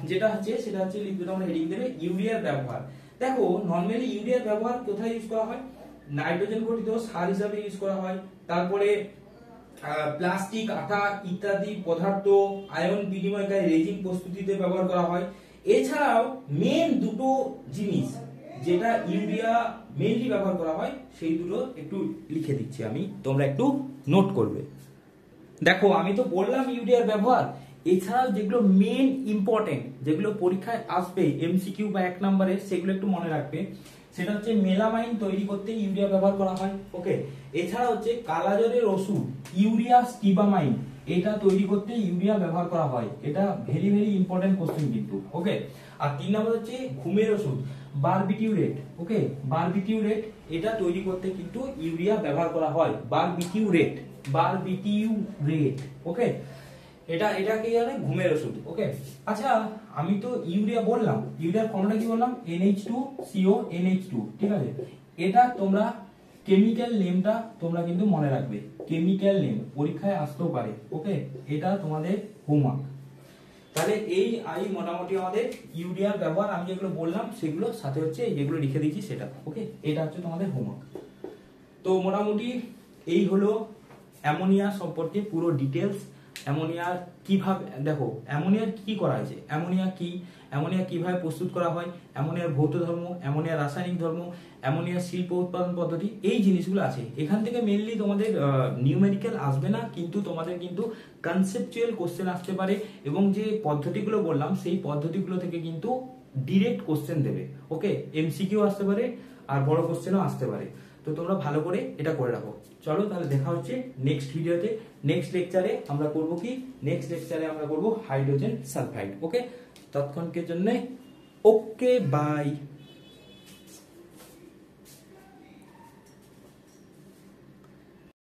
যেটা হচ্ছে সেটা হচ্ছে লিখবে তোমরা হেডিং দেবে ইউরিয়ার ব্যবহার। দেখো নরমালি ইউরিয়ার ব্যবহার কোথায় ইউজ করা হয়, নাইট্রোজেন ঘটিত সার হিসাবে ইউজ করা হয়, তারপরে প্লাস্টিক, আঠা ইত্যাদি পদার্থ আয়ন বিনিময়কারী রেজিন প্রস্তুতিতে ব্যবহার করা হয়। এছাড়াও মেন দুটো জিনিস যেটা ইউরিয়া মেইনলি ব্যবহার করা হয় সেই দুটো একটু লিখে দিচ্ছি আমি, তোমরা একটু নোট করবে। দেখো আমি তো বললাম ইউরিয়ার ব্যবহার, এছাড়াও যেগুলো মেন ইম্পর্টেন্ট যেগুলো পরীক্ষায় আসবে এমসিকিউ বা 1 নম্বরে, সেগুলো একটু মনে রাখবে। সেটা হচ্ছে মেলামাইন তৈরি করতে ইউরিয়া ব্যবহার করা হয়, ওকে। এছাড়া হচ্ছে কালাজ্বরের ওষুধ ইউরিয়া স্টিবামাইন, এটা তৈরি করতে ইউরিয়া ব্যবহার করা হয়। এটা ভেরি ভেরি ইম্পর্টেন্ট কোশ্চেন কিন্তু, ওকে। আর 3 নম্বর হচ্ছে ঘুমের ওষুধ বারবিটিউরেট, ওকে। বারবিটিউরেট এটা তৈরি করতে কিন্তু ইউরিয়া ব্যবহার করা হয়, বারবিটিউরেট, ওকে। এটা কি জানে, ঘুমের ওষুধ, ওকে। আচ্ছা আমি তো ইউরিয়া বললাম, ইউরিয়ার ফর্মুলা কি বললাম, NH2CO NH2, ঠিক আছে। এটা তোমরা কেমিক্যাল নেমটা তোমরা কিন্তু মনে রাখবে, কেমিক্যাল নেম পরীক্ষায় আসতেও পারে, ওকে। এটা তোমাদের হোমওয়ার্ক। তাহলে এই মোটামুটি আমাদের ইউরিয়ার ব্যবহার আমি যেগুলো বললাম সেগুলো, সাথে হচ্ছে যেগুলো লিখে দিয়েছি সেটা, ওকে। এটা হচ্ছে তোমাদের হোমওয়ার্ক। তো মোটামুটি এই হলো অ্যামোনিয়া সম্পর্কে পুরো ডিটেলস। অ্যামোনিয়ার কিভাবে, দেখো অ্যামোনিয়ার কি করা হয়েছে, অ্যামোনিয়া কি, অ্যামোনিয়া কিভাবে প্রস্তুত করা হয়, অ্যামোনিয়ার ভৌত ধর্ম, অ্যামোনিয়ার রাসায়নিক ধর্ম, অ্যামোনিয়ার শিল্প উৎপাদন পদ্ধতি, এই জিনিসগুলো আছে। এখান থেকে মেইনলি তোমাদের নিউমেরিক্যাল আসবে না, কিন্তু তোমাদের কিন্তু কনসেপচুয়াল কোশ্চেন আসতে পারে, এবং যে পদ্ধতিগুলো বললাম সেই পদ্ধতিগুলো থেকে কিন্তু ডিরেক্ট কোশ্চেন দেবে, ওকে। এমসিকিউ আসতে পারে আর বড় কোশ্চেনও আসতে পারে। তো তোমরা ভালো করে এটা করে রাখো। চলো তাহলে দেখা হচ্ছে নেক্সট ভিডিওতে। নেক্সট লেকচারে আমরা করব কি, নেক্সট লেকচারে আমরা করব হাইড্রোজেন সালফাইড, ওকে। ততক্ষণের জন্য ওকে, বাই।